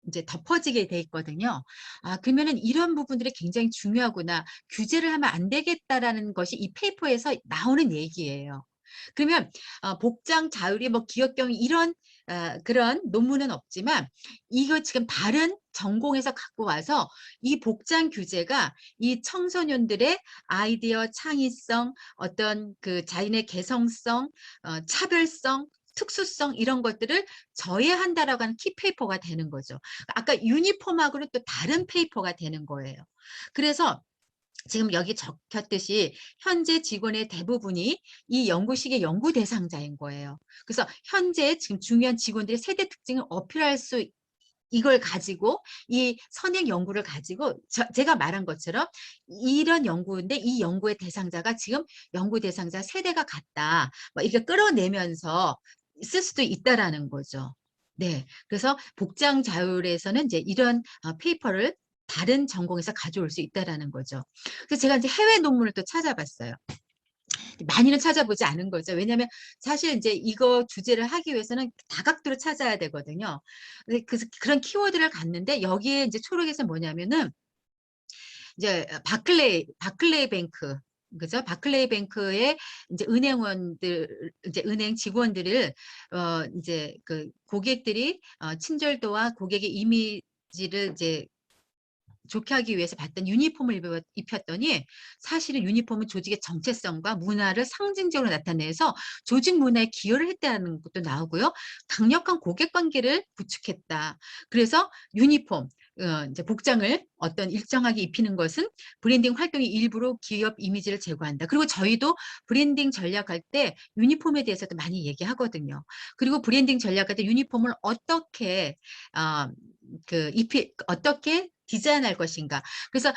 인제 덮어지게 돼 있거든요. 그러면은 '이런 부분들이 굉장히 중요하구나. 규제를 하면 안 되겠다.'라는 것이 이 페이퍼에서 나오는 얘기예요. 그러면 복장 자율이 뭐 기업 경영 이런 그런 논문은 없지만 이거 지금 다른 전공에서 갖고 와서 이 복장 규제가 이 청소년들의 아이디어 창의성, 어떤 자신의 개성성, 차별성, 특수성 이런 것들을 저해한다라고 하는 키페이퍼가 되는 거죠. 아까 유니폼하고는 또 다른 페이퍼가 되는 거예요. 그래서 지금 여기 적혔듯이 현재 직원의 대부분이 이 연구식의 연구 대상자인 거예요. 그래서 현재 지금 중요한 직원들의 세대 특징을 어필할 수 이걸 가지고 이 선행 연구를 가지고 제가 말한 것처럼 이런 연구인데 이 연구의 대상자가 지금 연구 대상자 세대가 같다. 뭐 이렇게 끌어내면서 쓸 수도 있다라는 거죠. 네. 그래서 복장 자율에서는 이제 이런 페이퍼를 다른 전공에서 가져올 수 있다라는 거죠. 그래서 제가 이제 해외 논문을 또 찾아봤어요. 많이는 찾아보지 않은 거죠. 왜냐하면 사실 인제 이거 주제를 하기 위해서는 다각도로 찾아야 되거든요. 그래서 그런 키워드를 갔는데 여기에 인제 초록에서 뭐냐면은 이제 바클레이 뱅크, 그죠? 바클레이 뱅크의 인제 은행원들, 이제 은행 직원들을 인제 그 고객들이 친절도와 고객의 이미지를 이제 좋게 하기 위해서 봤던 유니폼을 입혔더니 사실은 유니폼은 조직의 정체성과 문화를 상징적으로 나타내서 조직 문화에 기여를 했다는 것도 나오고요. 강력한 고객 관계를 구축했다. 그래서 유니폼, 이제 복장을 어떤 일정하게 입히는 것은 브랜딩 활동의 일부로 기업 이미지를 제고한다. 그리고 저희도 브랜딩 전략할 때 유니폼에 대해서도 많이 얘기하거든요. 그리고 브랜딩 전략할 때 유니폼을 어떻게 어 입히 어떻게 디자인할 것인가. 그래서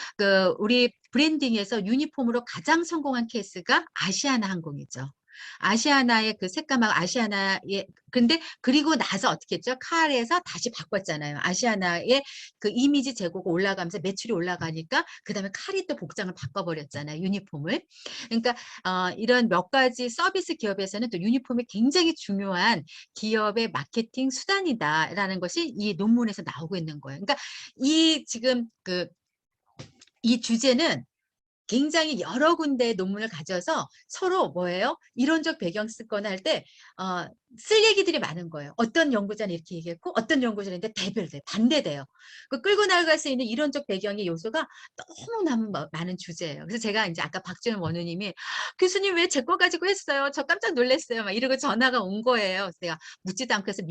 우리 브랜딩에서 유니폼으로 가장 성공한 케이스가 아시아나 항공이죠. 아시아나의 그 색감하고 아시아나의, 근데 그리고 나서 어떻게 했죠? 칼에서 다시 바꿨잖아요. 아시아나의 그 이미지 제고가 올라가면서 매출이 올라가니까 그다음에 칼이 또 복장을 바꿔 버렸잖아요, 유니폼을. 그러니까 이런 몇 가지 서비스 기업에서는 또 유니폼이 굉장히 중요한 기업의 마케팅 수단이다라는 것이 이 논문에서 나오고 있는 거예요. 그러니까 이 지금 이 주제는 굉장히 여러 군데의 논문을 가져서 서로 뭐예요? 이론적 배경 쓰거나 할 때 쓸 얘기들이 많은 거예요. 어떤 연구자는 이렇게 얘기했고 어떤 연구자는 대별돼 반대돼요. 그 끌고 나갈 수 있는 이론적 배경의 요소가 너무너무 많은 주제예요. 그래서 제가 인제 아까 박지원 원우님이 "교수님 왜 제 거 가지고 했어요? 저 깜짝 놀랐어요." 막 이러고 전화가 온 거예요. 그래서 내가 묻지도 않고 해서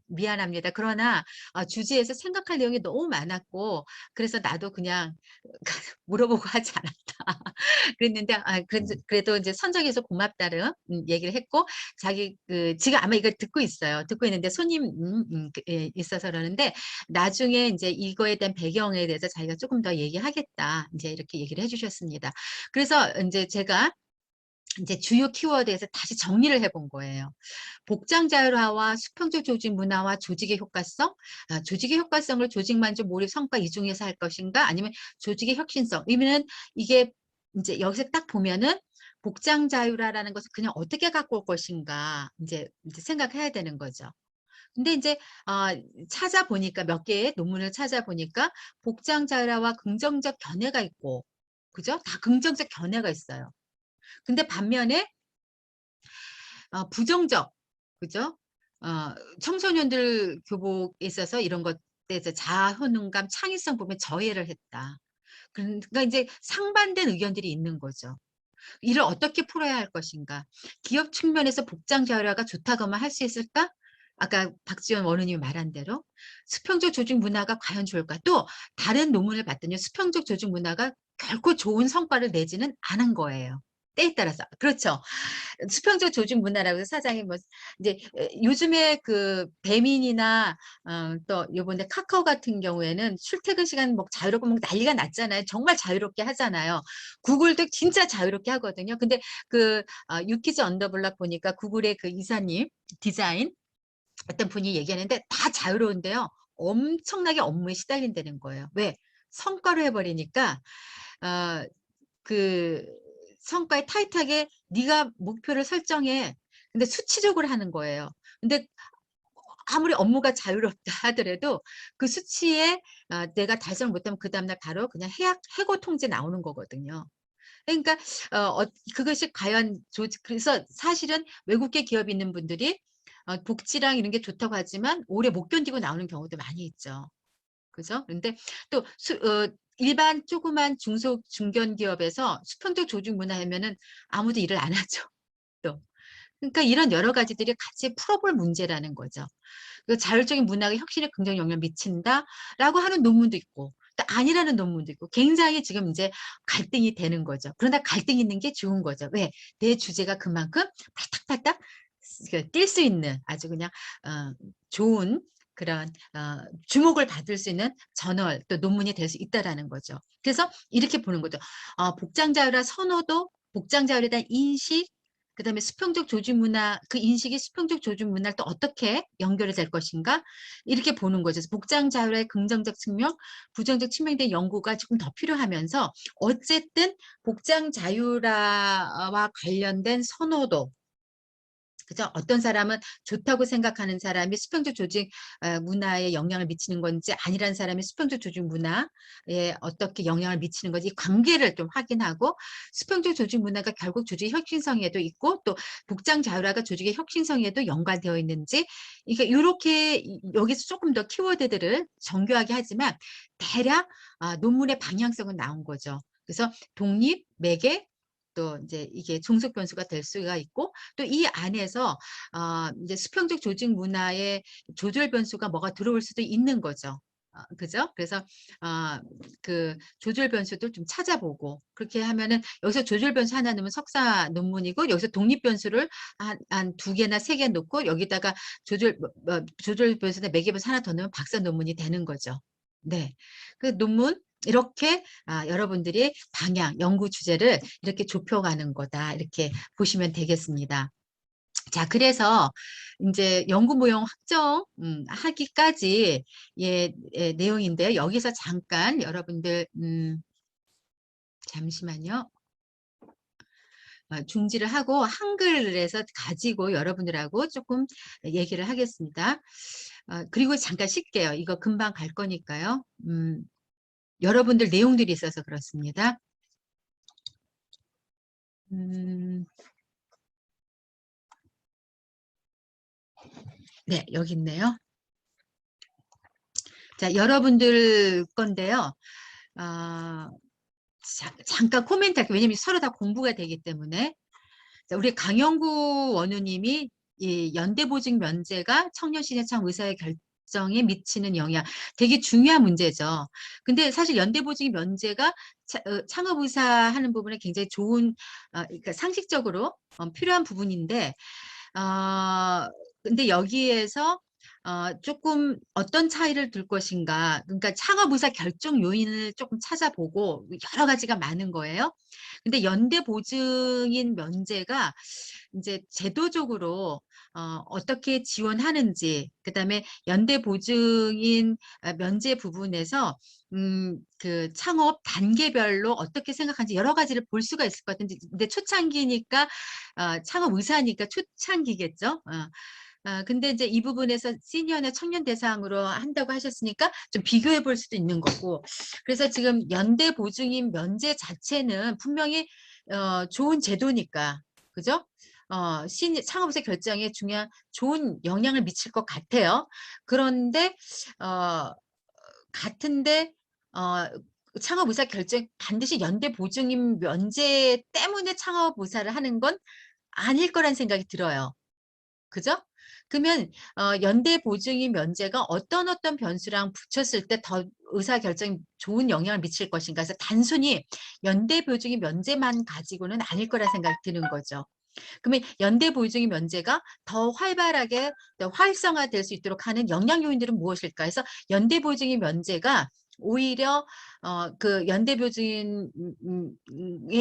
미안합니다. 그러나 주제에서 생각할 내용이 너무 많았고 그래서 나도 그냥 물어보고 하지 않았다. 그랬는데 그래도 인제 선정해서 고맙다는 얘기를 했고 자기 지금 아마 이걸 듣고 있어요. 듣고 있는데 손님 예 있어서 그러는데 나중에 인제 이거에 대한 배경에 대해서 자기가 "쪼끔 더 얘기하겠다." 인제 이렇게 얘기를 해 주셨습니다. 그래서 인제 제가 인제 주요 키워드에서 다시 정리를 해본 거예요. 복장 자율화와 수평적 조직 문화와 조직의 효과성, 조직의 효과성을 조직 만족 몰입 성과 이 중에서 할 것인가 아니면 조직의 혁신성. 이면은 이게 인제 여기서 딱 보면은 복장 자율화라는 것을 그냥 어떻게 갖고 올 것인가 인제 생각해야 되는 거죠. 근데 인제 찾아보니까 몇 개의 논문을 찾아보니까 복장 자율화와 긍정적 견해가 있고 그죠? 다 긍정적 견해가 있어요. 근데 반면에 부정적, 그죠? 청소년들 교복에 있어서 이런 것에서 자아 효능감, 창의성 부분에 저해를 했다. 그러니까 인제 상반된 의견들이 있는 거죠. 이를 어떻게 풀어야 할 것인가? 기업 측면에서 복장 자율화가 좋다고만 할 수 있을까? 아까 박지원 원우님이 말한 대로 수평적 조직 문화가 과연 좋을까? 또 다른 논문을 봤더니 수평적 조직 문화가 결코 좋은 성과를 내지는 않은 거예요, 때에 따라서. 그렇죠. 수평적 조직 문화라고 해서 사장이 뭐 이제 요즘에 그 배민이나 또 요번에 카카오 같은 경우에는 출퇴근 시간 뭐 자유롭고 막 난리가 났잖아요. 정말 자유롭게 하잖아요. 구글도 진짜 자유롭게 하거든요. 근데 유키즈 언더블락 보니까 구글의 그 이사님 디자인 어떤 분이 얘기하는데 다 자유로운데요. 엄청나게 업무에 시달린다는 거예요. 왜? 성과로 해 버리니까 어 그 성과에 타이트하게 "네가 목표를 설정해." 근데 수치적으로 하는 거예요. 근데 아무리 업무가 자유롭다 하더라도 그 수치에 내가 달성을 못하면 그다음 날 바로 그냥 해고 통지 나오는 거거든요. 그러니까 그것이 과연 그래서 사실은 외국계 기업에 있는 분들이 복지랑 이런 게 좋다고 하지만 오래 못 견디고 나오는 경우도 많이 있죠. 그죠? 근데 또 일반 조그만 중견 기업에서 수평적 조직 문화 하면은 아무도 일을 안 하죠 또. 그러니까 이런 여러 가지들이 같이 풀어볼 문제라는 거죠. 그 "자율적인 문화가 혁신에 긍정 영향을 미친다."라고 하는 논문도 있고 또 아니라는 논문도 있고 굉장히 지금 이제 갈등이 되는 거죠. 그러나 갈등 있는 게 좋은 거죠. 왜? 내 주제가 그만큼 팔딱팔딱 뛸 수 있는 아주 그냥 좋은 그런 주목을 받을 수 있는 저널 또 논문이 될 수 있다라는 거죠. 그래서 이렇게 보는 거죠. 복장 자유라 선호도, 복장 자유에 대한 인식, 그다음에 수평적 조직 문화, 그 인식이 수평적 조직 문화를 또 어떻게 연결이 될 것인가 이렇게 보는 거죠. 그래서 복장 자유의 긍정적 측면, 부정적 측면에 대한 연구가 조금 더 필요하면서 어쨌든 복장 자유라와 관련된 선호도, 그죠? 어떤 사람은 좋다고 생각하는 사람이 수평적 조직 문화에 영향을 미치는 건지 아니라는 사람이 수평적 조직 문화에 어떻게 영향을 미치는 건지 이 관계를 좀 확인하고 수평적 조직 문화가 결국 조직 혁신성에도 있고 또 복장 자율화가 조직의 혁신성에도 연관되어 있는지 이게 이렇게 여기서 조금 더 키워드들을 정교하게 하지만 대략 논문의 방향성은 나온 거죠. 그래서 독립, 매개, 또 이제 이게 종속 변수가 될 수가 있고 또 이 안에서 이제 수평적 조직 문화의 조절 변수가 뭐가 들어올 수도 있는 거죠. 그죠? 그래서 그 조절 변수도 좀 찾아보고 그렇게 하면은 여기서 조절 변수 하나 넣으면 석사 논문이고 여기서 독립 변수를 한 2개나 3개 놓고 여기다가 조절 변수나 매개 변수 하나 더 넣으면 박사 논문이 되는 거죠. 네. 그 논문 이렇게 여러분들이 방향, 연구 주제를 이렇게 좁혀가는 거다. 이렇게 보시면 되겠습니다. 자, 그래서 이제 연구 모형 확정 하기까지 내용인데요. 여기서 잠깐 여러분들 잠시만요. 중지를 하고 한글에서 가지고 여러분들하고 조금 얘기를 하겠습니다. 그리고 잠깐 쉴게요. 이거 금방 갈 거니까요. 여러분들 내용들이 있어서 그렇습니다. 네, 여기 있네요. 자, 여러분들 건데요. 잠깐 코멘트 할게요. 왜냐면 서로 다 공부가 되기 때문에. 자, 우리 강영구 원우님이 이 연대보직 면제가 청년시대청 의사의 결정에 미치는 영향 되게 중요한 문제죠. 근데 사실 연대보직 면제가 창업의사 하는 부분에 굉장히 좋은 그러니까 상식적으로 필요한 부분인데 근데 여기에서 조금 어떤 차이를 둘 것인가. 그러니까 창업의사 결정 요인을 조금 찾아보고 여러 가지가 많은 거예요. 근데 연대 보증인 면제가 이제 제도적으로 어떻게 지원하는지, 그다음에 연대 보증인 면제 부분에서 그 창업 단계별로 어떻게 생각하는지 여러 가지를 볼 수가 있을 것 같은데, 근데 초창기니까 창업 의사니까 초창기겠죠. 근데 이제 이 부분에서 시니어나 청년 대상으로 한다고 하셨으니까 좀 비교해 볼 수도 있는 거고. 그래서 지금 연대 보증인 면제 자체는 분명히 좋은 제도니까, 그죠? 창업자 결정에 중요한 좋은 영향을 미칠 것 같아요. 그런데 같은데 창업의사 결정 반드시 연대 보증인 면제 때문에 창업의사를 하는 건 아닐 거란 생각이 들어요. 그죠? 그러면 연대 보증인 면제가 어떤 변수랑 붙였을 때 더 의사결정에 좋은 영향을 미칠 것인가 해서 단순히 연대 보증인 면제만 가지고는 아닐 거라 생각이 드는 거죠. 그러면 연대 보증인 면제가 더 활발하게 더 활성화될 수 있도록 하는 영향 요인들은 무엇일까 해서 연대 보증인 면제가 오히려 그 연대 보증인의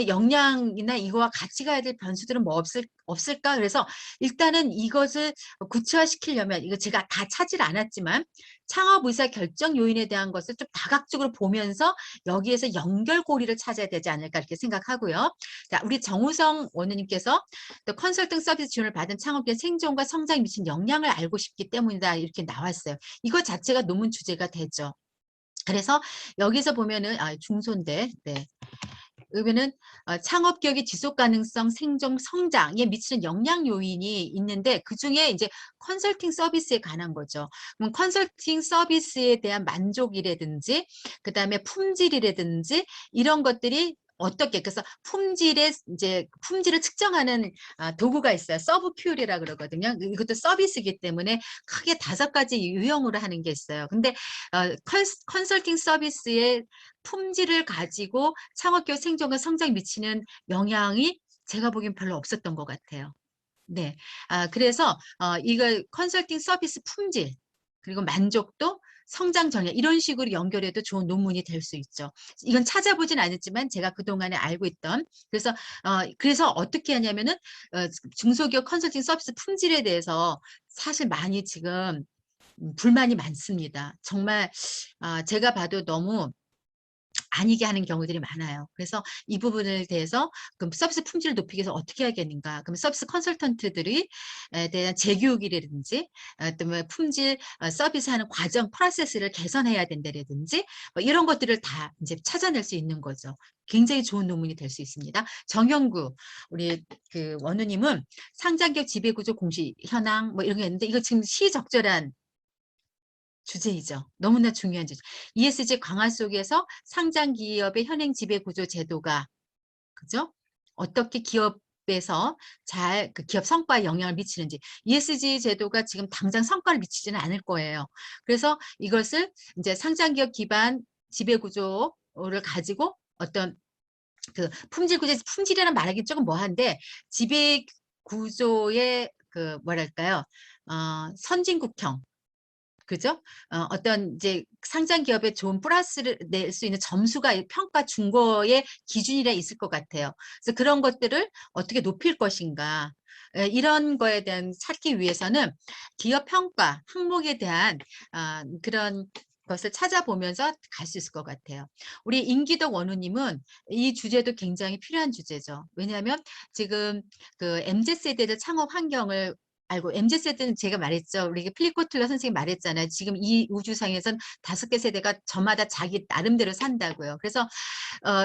역량이나 이거와 같이 가야 될 변수들은 뭐 없을까? 그래서 일단은 이것을 구체화시키려면 이거 제가 다 차질 않았지만 창업 의사 결정 요인에 대한 것을 좀 다각적으로 보면서 여기에서 연결고리를 찾아야 되지 않을까 이렇게 생각하고요. 자, 우리 정우성 원우님께서 또 컨설팅 서비스 지원을 받은 창업계 생존과 성장에 미친 영향을 알고 싶기 때문이다 이렇게 나왔어요. 이거 자체가 논문 주제가 되죠. 그래서 여기서 보면은 중소인데 네. 그러면은 창업 기업의 지속 가능성, 생존, 성장에 미치는 영향 요인이 있는데 그중에 이제 컨설팅 서비스에 관한 거죠. 그럼 컨설팅 서비스에 대한 만족이라든지 그다음에 품질이라든지 이런 것들이 어떻게 그래서 품질의 이제 품질을 측정하는 도구가 있어요. 서브큐리라 그러거든요. 이것도 서비스이기 때문에 크게 5가지 유형으로 하는 게 있어요. 근데 컨설팅 서비스의 품질을 가지고 창업기업 생존과 성장에 미치는 영향이 제가 보기엔 별로 없었던 것 같아요. 네. 그래서 이거 컨설팅 서비스 품질 그리고 만족도, 성장 전략 이런 식으로 연결해도 좋은 논문이 될 수 있죠. 이건 찾아보진 않았지만 제가 그동안에 알고 있던 그래서 어떻게 하냐면은 중소기업 컨설팅 서비스 품질에 대해서 사실 많이 지금 불만이 많습니다. 정말 제가 봐도 너무 아니게 하는 경우들이 많아요. 그래서 이 부분에 대해서 그럼 서비스 품질을 높이기 위해서 어떻게 해야겠는가? 그럼 서비스 컨설턴트들이 에 대한 재교육이라든지 또 뭐 품질 서비스하는 과정 프로세스를 개선해야 된다라든지 뭐 이런 것들을 다 이제 찾아낼 수 있는 거죠. 굉장히 좋은 논문이 될 수 있습니다. 정영구 우리 그 원우님은 상장기업 지배구조 공시 현황 뭐 이런 게 있는데 이거 지금 시적절한 주제이죠. 너무나 중요한 주제. ESG 강화 속에서 상장 기업의 현행 지배 구조 제도가 그죠? 어떻게 기업에서 잘 그 기업 성과에 영향을 미치는지 ESG 제도가 지금 당장 성과를 미치지는 않을 거예요. 그래서 이것을 이제 상장 기업 기반 지배 구조를 가지고 어떤 그 품질이라는 말하기 조금 뭐한데 지배 구조의 그 뭐랄까요? 선진국형 그죠? 어떤 이제 상장 기업에 좋은 플러스를 낼 수 있는 점수가 평가 준거의 기준이라 있을 것 같아요. 그래서 그런 것들을 어떻게 높일 것인가. 이런 거에 대한 찾기 위해서는 기업 평가 항목에 대한 그런 것을 찾아보면서 갈 수 있을 것 같아요. 우리 임기덕 원우님은 이 주제도 굉장히 필요한 주제죠. 왜냐하면 지금 그 MZ세대들 창업 환경을 알고 MZ세대는 제가 말했죠. 우리 필립 코틀러 선생님이 말했잖아요. 지금 이 우주상에선 5개 세대가 저마다 자기 나름대로 산다고요. 그래서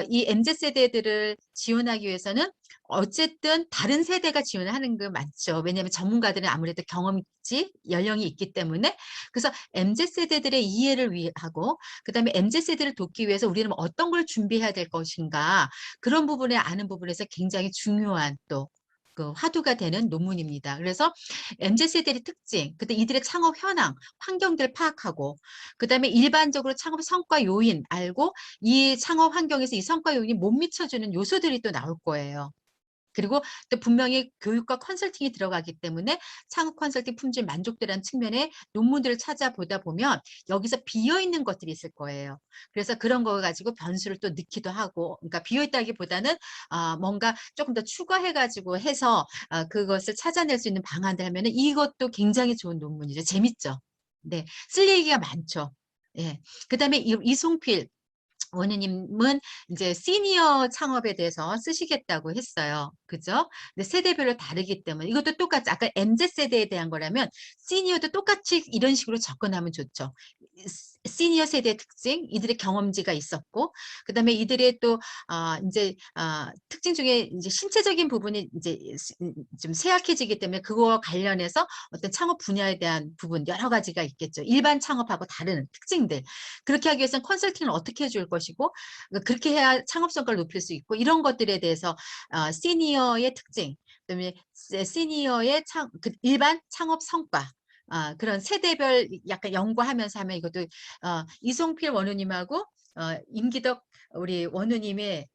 이 MZ세대들을 지원하기 위해서는 어쨌든 다른 세대가 지원을 하는 게 맞죠. 왜냐하면 전문가들은 아무래도 경험치, 연령이 있기 때문에. 그래서 MZ세대들의 이해를 위하고 그다음에 MZ세대를 돕기 위해서 우리는 어떤 걸 준비해야 될 것인가 그런 부분에 아는 부분에서 굉장히 중요한 또 그 화두가 되는 논문입니다. 그래서 MZ세대의 특징, 그때 이들의 창업 현황, 환경들을 파악하고 그다음에 일반적으로 창업 성과 요인 알고 이 창업 환경에서 이 성과 요인이 못 미쳐주는 요소들이 또 나올 거예요. 그리고 또 분명히 교육과 컨설팅이 들어가기 때문에 창업 컨설팅 품질 만족도라는 측면의 논문들을 찾아보다 보면 여기서 비어있는 것들이 있을 거예요. 그래서 그런 거 가지고 변수를 또 넣기도 하고 그러니까 비어있다기보다는 뭔가 조금 더 추가해가지고 해서 그것을 찾아낼 수 있는 방안들 하면 이것도 굉장히 좋은 논문이죠. 재밌죠. 네, 쓸 얘기가 많죠. 예. 그다음에 이송필 원우님은 이제 시니어 창업에 대해서 쓰시겠다고 했어요. 그죠? 근데 세대별로 다르기 때문에 이것도 똑같이 아까 MZ세대에 대한 거라면 시니어도 똑같이 이런 식으로 접근하면 좋죠. 시니어 세대의 특징, 이들의 경험지가 있었고 그다음에 이들의 또 이제 특징 중에 이제 신체적인 부분이 이제 좀 쇠약해지기 때문에 그거와 관련해서 어떤 창업 분야에 대한 부분 여러 가지가 있겠죠. 일반 창업하고 다른 특징들. 그렇게 하기 위해서는 컨설팅을 어떻게 해줄 것이고 그렇게 해야 창업 성과를 높일 수 있고 이런 것들에 대해서 시니어의 특징, 그다음에 시니어의 일반 창업 성과 그런 세대별 약간 연구하면서 하면 이것도 이송필 원우님하고 임기덕 우리 원우님의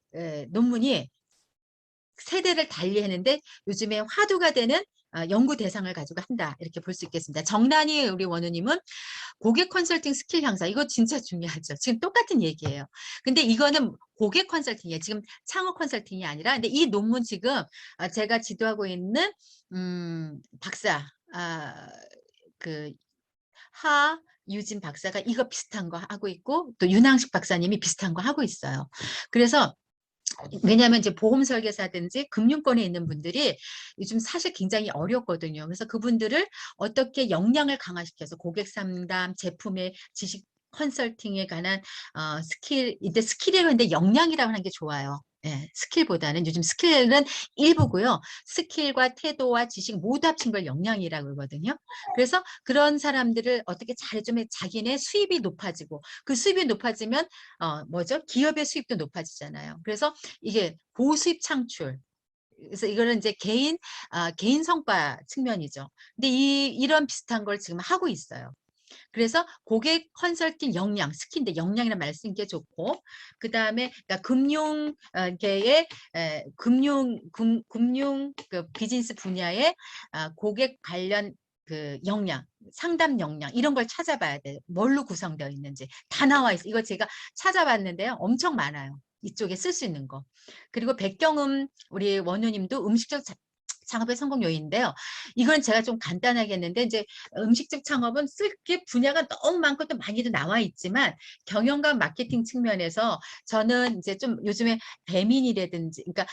논문이 세대를 달리했는데 요즘에 화두가 되는 연구 대상을 가지고 한다 이렇게 볼 수 있겠습니다. 정란희 우리 원우님은 고객 컨설팅 스킬 향상 이거 진짜 중요하죠. 지금 똑같은 얘기예요. 근데 이거는 고객 컨설팅이에요. 지금 창업 컨설팅이 아니라 근데 이 논문 지금 제가 지도하고 있는 박사 그 하유진 박사가 이거 비슷한 거 하고 있고 또 윤항식 박사님이 비슷한 거 하고 있어요. 그래서 왜냐하면 이제 보험 설계사든지 금융권에 있는 분들이 요즘 사실 굉장히 어렵거든요. 그래서 그분들을 어떻게 역량을 강화시켜서 고객 상담, 제품의 지식 컨설팅에 관한 스킬인데 스킬이라고 하는데 역량이라고 하는 게 좋아요. 예, 스킬보다는 요즘 스킬은 일부고요. 스킬과 태도와 지식 모두 합친 걸 역량이라고 그러거든요. 그래서 그런 사람들을 어떻게 잘해주면 자기네 수입이 높아지고 그 수입이 높아지면 뭐죠? 기업의 수입도 높아지잖아요. 그래서 이게 고수입 창출. 그래서 이거는 이제 개인 성과 측면이죠. 근데 이런 비슷한 걸 지금 하고 있어요. 그래서 고객 컨설팅 역량, 스킬인데 역량이라는 말 쓰는 게 좋고, 그 다음에 그러니까 계의 금융 그 비즈니스 분야의 고객 관련 그 역량, 상담 역량 이런 걸 찾아봐야 돼요. 뭘로 구성되어 있는지 다 나와 있어요. 이거 제가 찾아봤는데요. 엄청 많아요. 이쪽에 쓸 수 있는 거. 그리고 백경음 우리 원우님도 음식적 창업의 성공 요인인데요. 이건 제가 좀 간단하게 했는데 이제 음식점 창업은 쓸 게 분야가 너무 많고 또 많이도 나와 있지만 경영과 마케팅 측면에서 저는 이제 좀 요즘에 배민이라든지 그러니까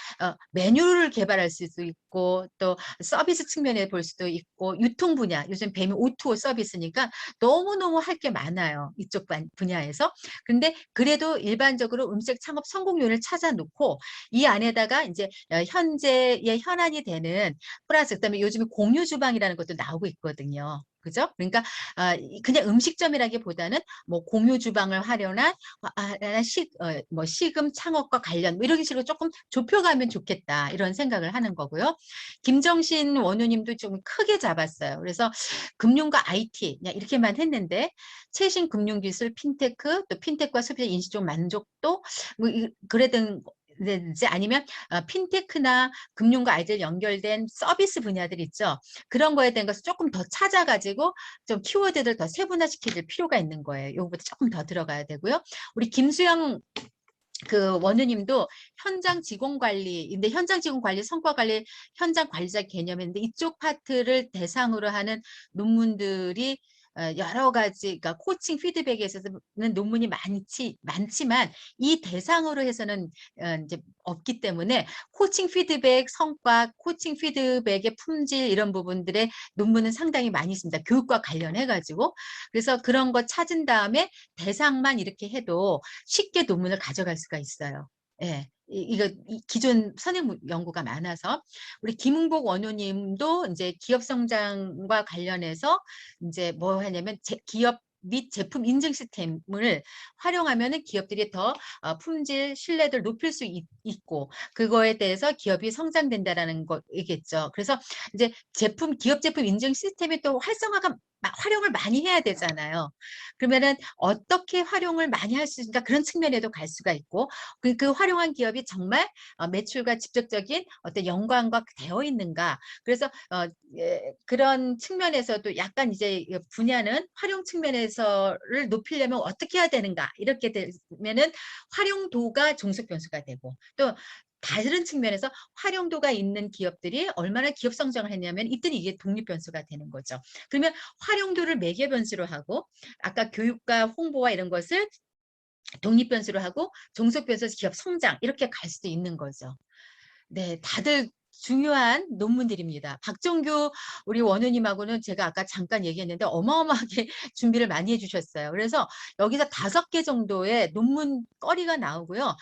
메뉴를 개발할 수도 있고 또 서비스 측면에 볼 수도 있고 유통 분야 요즘 배민 O2O 서비스니까 너무너무 할 게 많아요. 이쪽 분야에서. 근데 그래도 일반적으로 음식 창업 성공 요인을 찾아놓고 이 안에다가 이제 현재의 현안이 되는 플러스 그다음에 요즘에 공유 주방이라는 것도 나오고 있거든요. 그죠? 그러니까 그냥 음식점이라기보다는 뭐 공유 주방을 활용한 뭐 시금 창업과 관련 뭐 이런 식으로 조금 좁혀가면 좋겠다 이런 생각을 하는 거고요. 김정신 원우님도 좀 크게 잡았어요. 그래서 금융과 IT 그냥 이렇게만 했는데 최신 금융기술, 핀테크, 또 핀테크와 소비자 인식적 만족도 뭐 그래든 이제 아니면 핀테크나 금융과 아이들 연결된 서비스 분야들 있죠. 그런 거에 대한 것을 조금 더 찾아가지고 좀 키워드를 더 세분화시킬 필요가 있는 거예요. 이거보다 조금 더 들어가야 되고요. 우리 김수영 그 원우님도 현장 직원 관리, 근데 현장 직원 관리, 성과 관리, 현장 관리자 개념인데 이쪽 파트를 대상으로 하는 논문들이 여러 가지, 그러니까 코칭 피드백에 있어서는 논문이 많지만 이 대상으로 해서는 이제 없기 때문에 코칭 피드백, 성과, 코칭 피드백의 품질 이런 부분들의 논문은 상당히 많이 있습니다. 교육과 관련해가지고. 그래서 그런 거 찾은 다음에 대상만 이렇게 해도 쉽게 논문을 가져갈 수가 있어요. 예. 이거 기존 선행 연구가 많아서 우리 김은복 원우님도 이제 기업 성장과 관련해서 이제 뭐 하냐면 기업 및 제품 인증 시스템을 활용하면은 기업들이 더 품질, 신뢰도를 높일 수 있고 그거에 대해서 기업이 성장된다라는 거이겠죠. 그래서 이제 기업 제품 인증 시스템이 또 활용을 많이 해야 되잖아요. 그러면은 어떻게 활용을 많이 할 수 있는가 그런 측면에도 갈 수가 있고 그 활용한 기업이 정말 매출과 직접적인 어떤 연관과 되어 있는가. 그래서 그런 측면에서도 약간 이제 분야는 활용 측면에서를 높이려면 어떻게 해야 되는가. 이렇게 되면은 활용도가 종속 변수가 되고 또 다른 측면에서 활용도가 있는 기업들이 얼마나 기업 성장을 했냐면 이때는 이게 독립 변수가 되는 거죠. 그러면 활용도를 매개 변수로 하고 아까 교육과 홍보와 이런 것을 독립 변수로 하고 종속 변수에서 기업 성장 이렇게 갈 수도 있는 거죠. 네, 다들 중요한 논문들입니다. 박정규 우리 원우님하고는 제가 아까 잠깐 얘기했는데 어마어마하게 준비를 많이 해주셨어요. 그래서 여기서 5개 정도의 논문거리가 나오고요.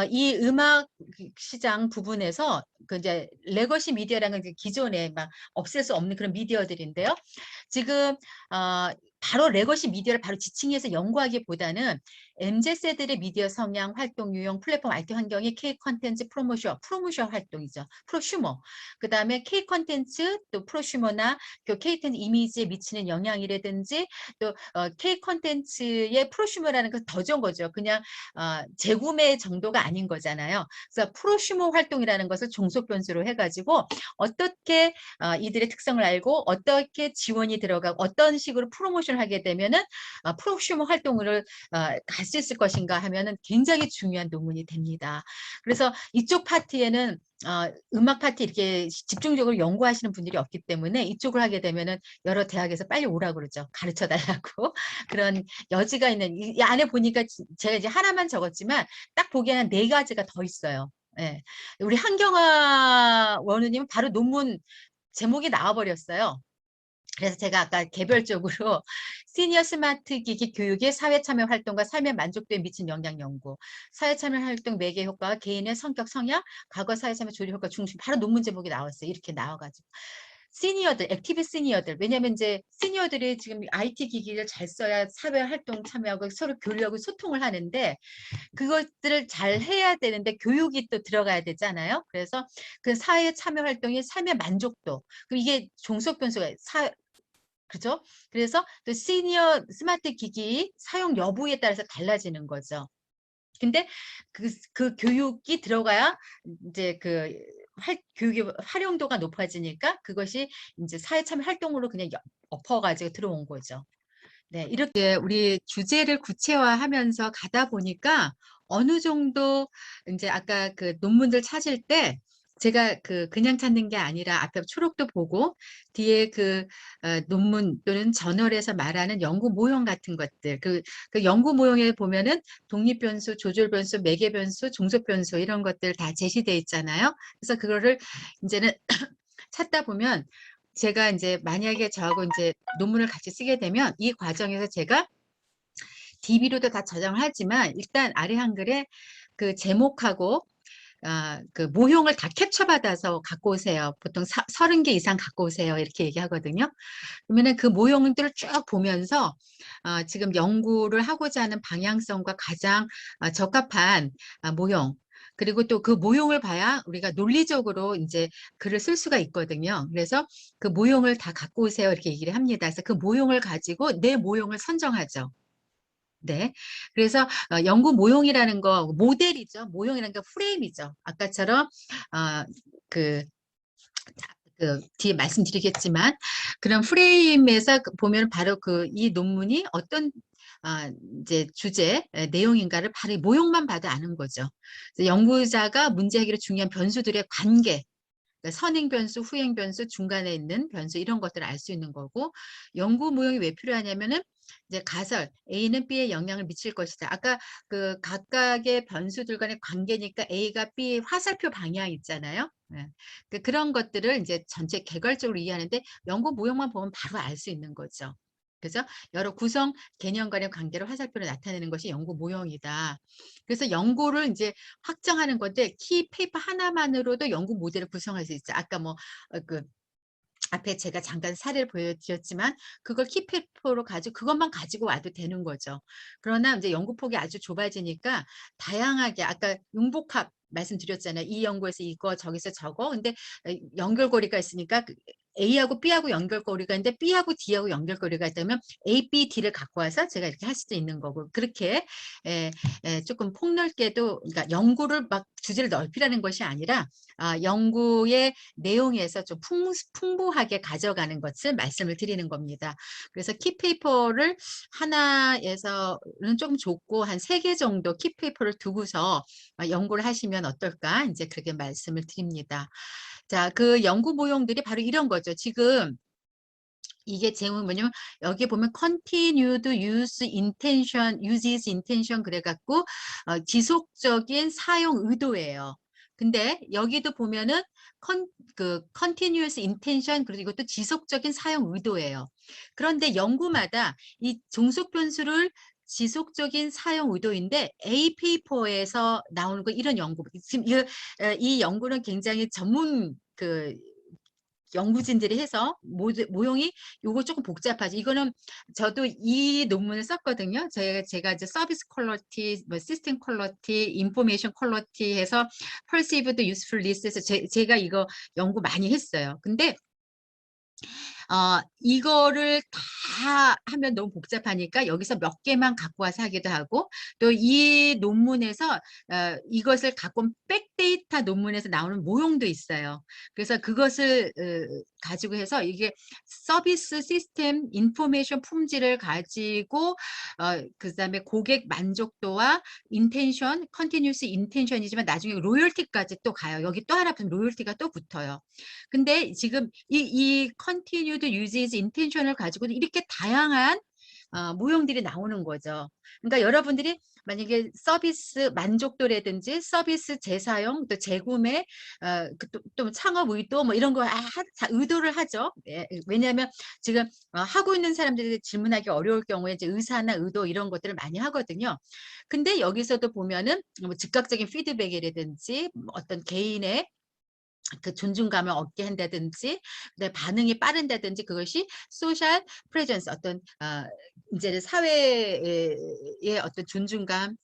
이 음악 시장 부분에서 그 이제 레거시 미디어라는 기존에 막 없앨 수 없는 그런 미디어들인데요. 지금 바로 레거시 미디어를 바로 지칭해서 연구하기보다는 MZ세대의 미디어 성향, 활동 유형, 플랫폼 IT 환경이 K 컨텐츠 프로모션 활동이죠. 프로슈머. 그 다음에 K 컨텐츠 또 프로슈머나 그 K 컨텐츠 이미지에 미치는 영향이라든지 또 K 컨텐츠의 프로슈머라는 건 더 좋은 거죠. 그냥 재구매 정도가 아닌 거잖아요. 그래서 프로슈머 활동이라는 것을 종속 변수로 해가지고 어떻게 이들의 특성을 알고 어떻게 지원이 들어가고 어떤 식으로 프로모션을 하게 되면은 프로슈머 활동을 갈 수 있을 것인가 하면은 굉장히 중요한 논문이 됩니다. 그래서 이쪽 파트에는 음악 파트 이렇게 집중적으로 연구하시는 분들이 없기 때문에 이쪽을 하게 되면은 여러 대학에서 빨리 오라고 그러죠. 가르쳐 달라고. 그런 여지가 있는 이 안에 보니까 제가 이제 하나만 적었지만 딱 보기에는 4가지가 더 있어요. 예. 우리 한경화 원우님은 바로 논문 제목이 나와버렸어요. 그래서 제가 아까 개별적으로 시니어 스마트 기기 교육의 사회 참여 활동과 삶의 만족도에 미친 영향 연구, 사회 참여 활동 매개 효과와 개인의 성격 성향, 과거 사회 참여 조리 효과 중심, 바로 논문 제목이 나왔어요. 이렇게 나와가지고. 시니어들, 액티브 시니어들. 왜냐면 이제 시니어들이 지금 IT 기기를 잘 써야 사회 활동 참여하고 서로 교류하고 소통을 하는데, 그것들을 잘 해야 되는데 교육이 또 들어가야 되잖아요. 그래서 그 사회 참여 활동이 삶의 만족도. 그럼 이게 종속 변수가 그죠? 그래서 또 시니어 스마트 기기 사용 여부에 따라서 달라지는 거죠. 근데 그 교육이 들어가야 이제 교육의 활용도가 높아지니까 그것이 이제 사회 참여 활동으로 그냥 엎어가지고 들어온 거죠. 네, 이렇게 우리 주제를 구체화하면서 가다 보니까 어느 정도 이제 아까 그 논문들 찾을 때 제가 그냥 찾는 게 아니라 앞에 초록도 보고 뒤에 논문 또는 저널에서 말하는 연구 모형 같은 것들 그 연구 모형에 보면은 독립 변수, 조절 변수, 매개 변수, 종속 변수 이런 것들 다 제시돼 있잖아요. 그래서 그거를 이제는 찾다 보면 제가 이제 만약에 저하고 이제 논문을 같이 쓰게 되면 이 과정에서 제가 DB로도 다 저장을 하지만 일단 아래 한글에 그 제목하고 그 모형을 다 캡처받아서 갖고 오세요. 보통 30개 이상 갖고 오세요. 이렇게 얘기하거든요. 그러면은 그 모형들을 쭉 보면서 지금 연구를 하고자 하는 방향성과 가장 적합한 모형, 그리고 또 그 모형을 봐야 우리가 논리적으로 이제 글을 쓸 수가 있거든요. 그래서 그 모형을 다 갖고 오세요. 이렇게 얘기를 합니다. 그래서 그 모형을 가지고 내 모형을 선정하죠. 네. 그래서 연구 모형이라는 거 모델이죠. 모형이라는 게 프레임이죠. 아까처럼 그 뒤에 말씀드리겠지만 그런 프레임에서 보면 바로 이 논문이 어떤 이제 주제 내용인가를 바로 이 모형만 봐도 아는 거죠. 연구자가 문제 해결에 중요한 변수들의 관계, 그러니까 선행 변수, 후행 변수, 중간에 있는 변수 이런 것들을 알 수 있는 거고, 연구 모형이 왜 필요하냐면은 이제 가설 A는 B에 영향을 미칠 것이다. 아까 각각의 변수들 간의 관계니까 A가 B 화살표 방향 있잖아요. 네. 그런 것들을 이제 전체 개괄적으로 이해하는데 연구 모형만 보면 바로 알 수 있는 거죠. 그래서 여러 구성 개념 간의 관계를 화살표로 나타내는 것이 연구 모형이다. 그래서 연구를 이제 확정하는 건데 키 페이퍼 하나만으로도 연구 모델을 구성할 수 있죠. 아까 앞에 제가 잠깐 사례를 보여드렸지만 그걸 키페이퍼로 가지고 그것만 가지고 와도 되는 거죠. 그러나 이제 연구 폭이 아주 좁아지니까 다양하게 아까 융복합 말씀드렸잖아요. 이 연구에서 이거 저기서 저거 근데 연결고리가 있으니까 A하고 B하고 연결고리가 있는데 B하고 D하고 연결고리가 있다면 A, B, D를 갖고 와서 제가 이렇게 할 수도 있는 거고 그렇게 조금 폭넓게도 그러니까 연구를 막 주제를 넓히라는 것이 아니라 연구의 내용에서 좀 풍부하게 가져가는 것을 말씀을 드리는 겁니다. 그래서 키페이퍼를 하나에서는 조금 좁고 한 3개 정도 키페이퍼를 두고서 연구를 하시면 어떨까 이제 그렇게 말씀을 드립니다. 자, 그 연구 모형들이 바로 이런 거죠. 지금 이게 제목이 뭐냐면 여기 보면 continued use intention, uses intention 그래갖고 지속적인 사용 의도예요. 근데 여기도 보면은 continuous intention 그리고 이것도 지속적인 사용 의도예요. 그런데 연구마다 이 종속 변수를 지속적인 사용 의도인데 A 페이퍼에서 나오는 거 이런 연구 지금 이 연구는 굉장히 전문 연구진들이 해서 모형이 요거 조금 복잡하죠. 이거는 저도 이 논문을 썼거든요. 제가 이제 서비스 퀄리티, 시스템 퀄리티, 인포메이션 퀄리티 해서 perceived usefulness에서 제가 이거 연구 많이 했어요. 근데 이거를 다 하면 너무 복잡하니까 여기서 몇 개만 갖고 와서 하기도 하고 또 이 논문에서 이것을 갖고 온 백데이터 논문에서 나오는 모형도 있어요. 그래서 그것을 가지고 해서 이게 서비스 시스템 인포메이션 품질을 가지고 그다음에 고객 만족도와 인텐션, 컨티뉴스 인텐션이지만 나중에 로열티까지 또 가요. 여기 또 하나 붙으면 로열티가 또 붙어요. 근데 지금 이 continued uses intention을 가지고 이렇게 다양한 모형들이 나오는 거죠. 그러니까 여러분들이 만약에 서비스 만족도라든지 서비스 재사용 또 재구매 또 창업 의도 뭐 이런 거 의도를 하죠. 예, 왜냐하면 지금 하고 있는 사람들이 질문하기 어려울 경우에 이제 의사나 의도 이런 것들을 많이 하거든요. 근데 여기서도 보면은 뭐 즉각적인 피드백이라든지 뭐 어떤 개인의 그 존중감을 얻게 한다든지 그다음에 반응이 빠른다든지 그것이 소셜 프레젠스 어떤 인제 사회의 어떤 존중감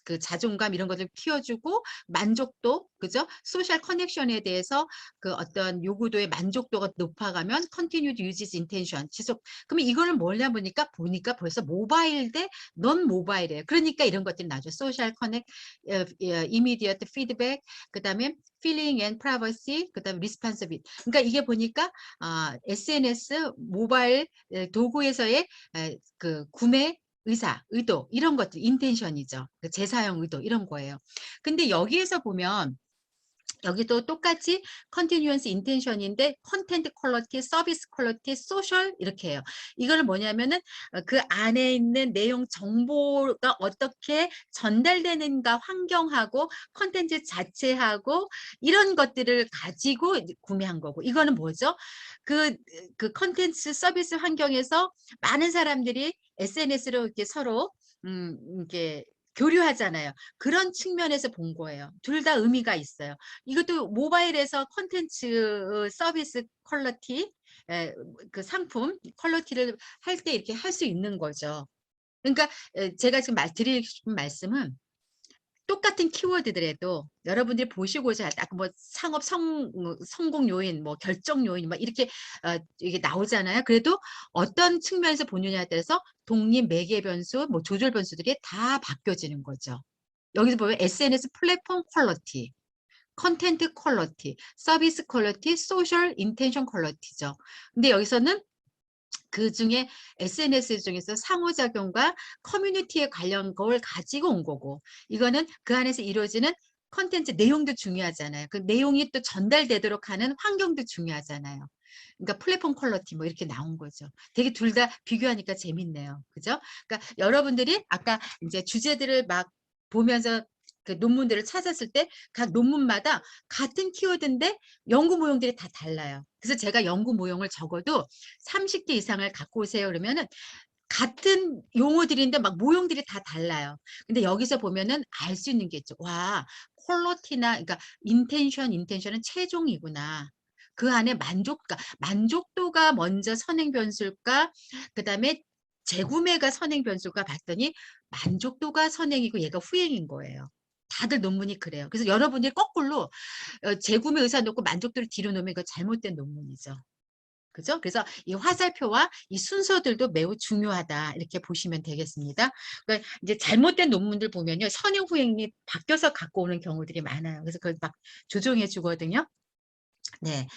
그 자존감 이런 것을 키워주고 만족도 그죠? 소셜 커넥션에 대해서 그 어떤 요구도의 만족도가 높아가면 continued usage intention 지속 그러면 이거는 뭐냐 보니까 벌써 모바일 대 non 모바일이에요. 그러니까 이런 것들이 나죠. 소셜 커넥 immediate feedback 그다음에 feeling and privacy 그다음에 responsibility 그러니까 이게 보니까 SNS 모바일 도구에서의 그 구매 의도 이런 것들 인텐션이죠. 그 재사용 의도 이런 거예요. 근데 여기에서 보면 여기도 똑같이 컨티뉴언스 인텐션인데 컨텐트 퀄리티, 서비스 퀄리티, 소셜 이렇게 해요. 이거는 뭐냐면은 그 안에 있는 내용 정보가 어떻게 전달되는가 환경하고 컨텐츠 자체하고 이런 것들을 가지고 구매한 거고 이거는 뭐죠? 그 컨텐츠 서비스 환경에서 많은 사람들이 SNS로 이렇게 서로 이렇게 교류하잖아요. 그런 측면에서 본 거예요. 둘 다 의미가 있어요. 이것도 모바일에서 콘텐츠 서비스 퀄리티 그 상품 퀄리티를 할 때 이렇게 할 수 있는 거죠. 그러니까 제가 지금 드리고 싶은 말씀은 똑같은 키워드더라도 여러분들이 보시고자 아까 뭐 상업 성공 요인, 뭐 결정 요인 막 이렇게 이게 나오잖아요. 그래도 어떤 측면에서 보느냐에 따라서 독립 매개 변수, 뭐 조절 변수들이 다 바뀌어지는 거죠. 여기서 보면 SNS 플랫폼 퀄리티, 컨텐트 퀄리티, 서비스 퀄리티, 소셜 인텐션 퀄리티죠. 근데 여기서는 그중에 SNS 중에서 상호작용과 커뮤니티에 관련 걸 가지고 온 거고 이거는 그 안에서 이루어지는 콘텐츠 내용도 중요하잖아요. 그 내용이 또 전달되도록 하는 환경도 중요하잖아요. 그러니까 플랫폼 퀄리티 뭐 이렇게 나온 거죠. 되게 둘 다 비교하니까 재밌네요. 그죠? 그러니까 여러분들이 아까 이제 주제들을 막 보면서 그 논문들을 찾았을 때 각 논문마다 같은 키워드인데 연구 모형들이 다 달라요. 그래서 제가 연구 모형을 적어도 30개 이상을 갖고 오세요 그러면은 같은 용어들인데 막 모형들이 다 달라요. 근데 여기서 보면은 알 수 있는 게 있죠. 와, 퀄리티나 그러니까 인텐션은 최종이구나. 그 안에 만족도가 먼저 선행 변수일까? 그다음에 재구매가 선행 변수일까 봤더니 만족도가 선행이고 얘가 후행인 거예요. 다들 논문이 그래요. 그래서 여러분이 거꾸로 재구매 의사 놓고 만족도를 뒤로 놓으면 이거 잘못된 논문이죠. 그죠? 그래서 이 화살표와 이 순서들도 매우 중요하다. 이렇게 보시면 되겠습니다. 그러니까 이제 잘못된 논문들 보면요. 선행 후행이 바뀌어서 갖고 오는 경우들이 많아요. 그래서 그걸 막 조정해 주거든요. 네.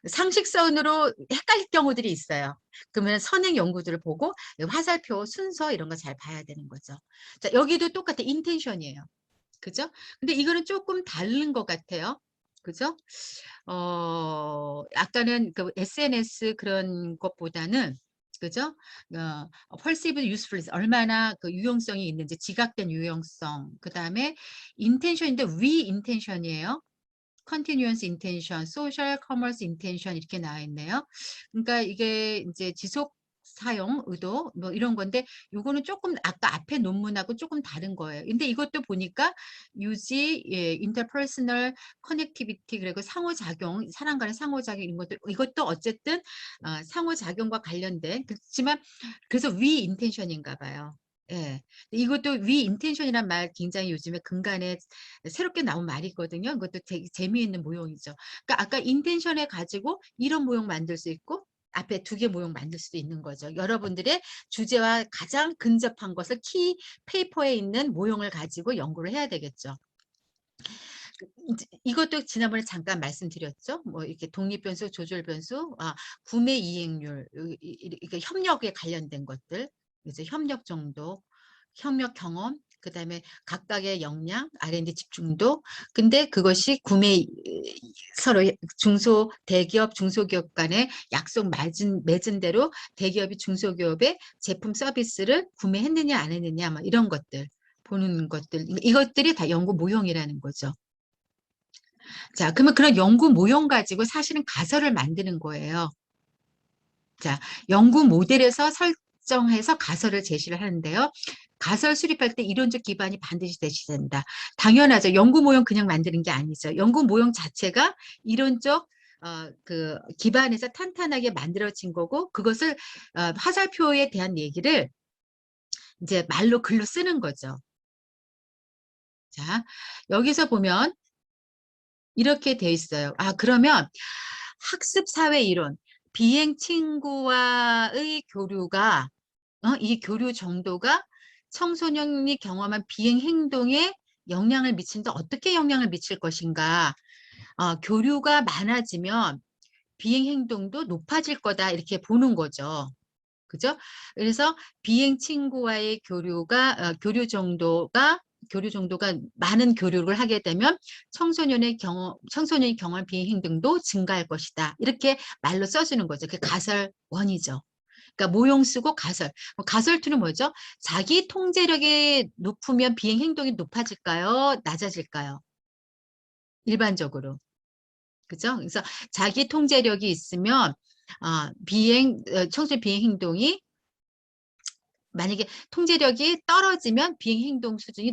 상식선으로 헷갈릴 경우들이 있어요. 그러면 선행 연구들을 보고 화살표 순서 이런 거 잘 봐야 되는 거죠. 자, 여기도 똑같아. 인텐션이에요. 그죠? 근데 이거는 조금 다른 것 같아요. 그죠? 아까는 그 SNS 그런 것보다는 그죠? perceived usefulness 얼마나 그 유용성이 있는지 지각된 유용성 그다음에 intention인데 we intention이에요. continuous intention, social commerce intention 이렇게 나와 있네요. 그러니까 이게 이제 지속 사용 의도 뭐 이런 건데 요거는 조금 아까 앞에 논문하고 조금 다른 거예요. 근데 이것도 보니까 유지, interpersonal connectivity 그리고 상호작용, 사람 간의 상호작용 이것도 어쨌든 상호작용과 관련된 그렇지만 그래서 위 인텐션인가 봐요. 예. 이것도 위 인텐션이란 말 굉장히 요즘에 근간에 새롭게 나온 말이거든요. 이것도 되게 재미있는 모형이죠. 그러니까 아까 인텐션에 가지고 이런 모형 만들 수 있고 앞에 2개 모형 만들 수도 있는 거죠. 여러분들의 주제와 가장 근접한 것을 키 페이퍼에 있는 모형을 가지고 연구를 해야 되겠죠. 이것도 지난번에 잠깐 말씀드렸죠. 뭐 이렇게 독립변수, 조절변수, 구매 이행률, 이게 협력에 관련된 것들, 이제 협력 정도, 협력 경험, 그다음에 각각의 역량, R&D 집중도. 근데 그것이 구매 서로 대기업, 중소기업 간에 약속 맺은 대로 대기업이 중소기업의 제품 서비스를 구매했느냐 안 했느냐 막 이런 것들 보는 것들, 이것들이 다 연구 모형이라는 거죠. 자, 그러면 그런 연구 모형 가지고 사실은 가설을 만드는 거예요. 자, 연구 모델에서 설정해서 가설을 제시를 하는데요. 가설 수립할 때 이론적 기반이 반드시 제시된다. 당연하죠. 연구 모형 그냥 만드는 게 아니죠. 연구 모형 자체가 이론적 그 기반에서 탄탄하게 만들어진 거고, 그것을 화살표에 대한 얘기를 이제 말로 글로 쓰는 거죠. 자, 여기서 보면 이렇게 돼 있어요. 아, 그러면 학습 사회 이론, 비행 친구와의 교류가 이 교류 정도가 청소년이 경험한 비행 행동에 영향을 미친다. 어떻게 영향을 미칠 것인가? 교류가 많아지면 비행 행동도 높아질 거다. 이렇게 보는 거죠. 그죠? 그래서 비행 친구와의 교류 정도가 많은 교류를 하게 되면 청소년이 경험한 비행 행동도 증가할 것이다. 이렇게 말로 써주는 거죠. 그게 가설 1이죠. 그러니까 모형 쓰고 가설. 가설 2는 뭐죠? 자기 통제력이 높으면 비행 행동이 높아질까요? 낮아질까요? 일반적으로. 그죠? 그래서 자기 통제력이 있으면 청소년 비행 행동이, 만약에 통제력이 떨어지면 비행 행동 수준이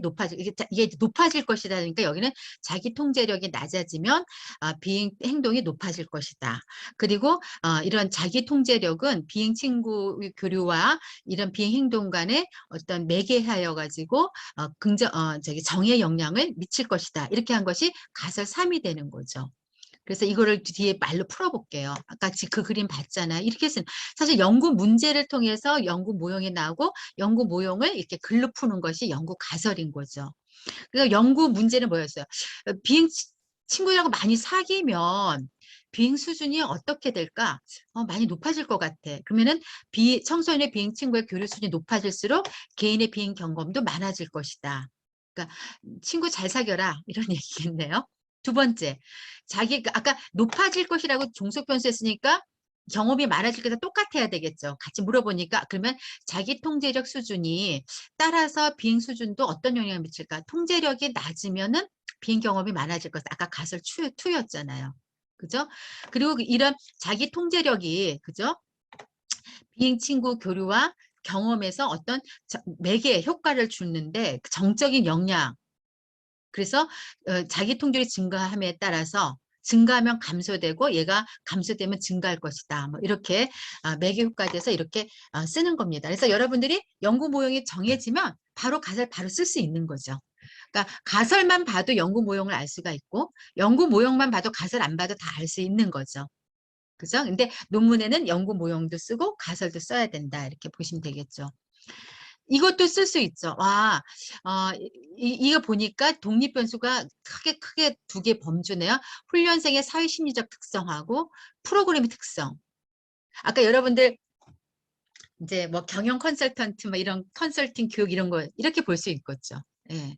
이게 높아질 것이다. 그러니까 여기는 자기 통제력이 낮아지면 비행 행동이 높아질 것이다. 그리고 이런 자기 통제력은 비행 친구 교류와 이런 비행 행동 간에 어떤 매개하여 가지고 정의 영향을 미칠 것이다. 이렇게 한 것이 가설 3이 되는 거죠. 그래서 이거를 뒤에 말로 풀어볼게요. 아까 그 그림 봤잖아요. 이렇게 해서 사실 연구 문제를 통해서 연구 모형이 나오고, 연구 모형을 이렇게 글로 푸는 것이 연구 가설인 거죠. 그래서 연구 문제는 뭐였어요? 비행 친구들하고 많이 사귀면 비행 수준이 어떻게 될까? 많이 높아질 것 같아. 그러면은 청소년의 비행 친구의 교류 수준이 높아질수록 개인의 비행 경험도 많아질 것이다. 그러니까 친구 잘 사겨라 이런 얘기겠네요. 두 번째, 아까 높아질 것이라고 종속 변수 했으니까 경험이 많아질 것과 똑같아야 되겠죠. 같이 물어보니까 그러면 자기 통제력 수준이 따라서 비행 수준도 어떤 영향을 미칠까? 통제력이 낮으면은 비행 경험이 많아질 것. 아까 가설 2였잖아요. 그죠? 그리고 이런 자기 통제력이, 그죠? 비행 친구 교류와 경험에서 어떤 매개 효과를 주는데 정적인 영향. 그래서 자기 통제력이 증가함에 따라서 증가하면 감소되고 얘가 감소되면 증가할 것이다. 뭐 이렇게 매개 효과돼서 이렇게 쓰는 겁니다. 그래서 여러분들이 연구 모형이 정해지면 바로 가설 바로 쓸 수 있는 거죠. 그러니까 가설만 봐도 연구 모형을 알 수가 있고, 연구 모형만 봐도 가설 안 봐도 다 알 수 있는 거죠. 그죠? 근데 논문에는 연구 모형도 쓰고 가설도 써야 된다. 이렇게 보시면 되겠죠. 이것도 쓸 수 있죠. 이거 보니까 독립변수가 크게 두 개 범주네요. 훈련생의 사회심리적 특성하고 프로그램의 특성. 아까 여러분들 이제 뭐 경영 컨설턴트 뭐 이런 컨설팅 교육 이런 거 이렇게 볼 수 있겠죠. 예.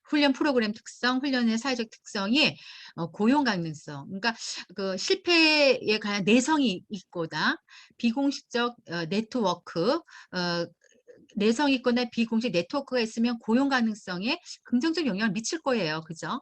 훈련 프로그램 특성, 훈련의 사회적 특성이 고용 가능성, 그러니까 그 실패에 관한 내성이 있거나 비공식적 네트워크, 내성 있거나 비공식 네트워크가 있으면 고용 가능성에 긍정적 영향을 미칠 거예요. 그죠?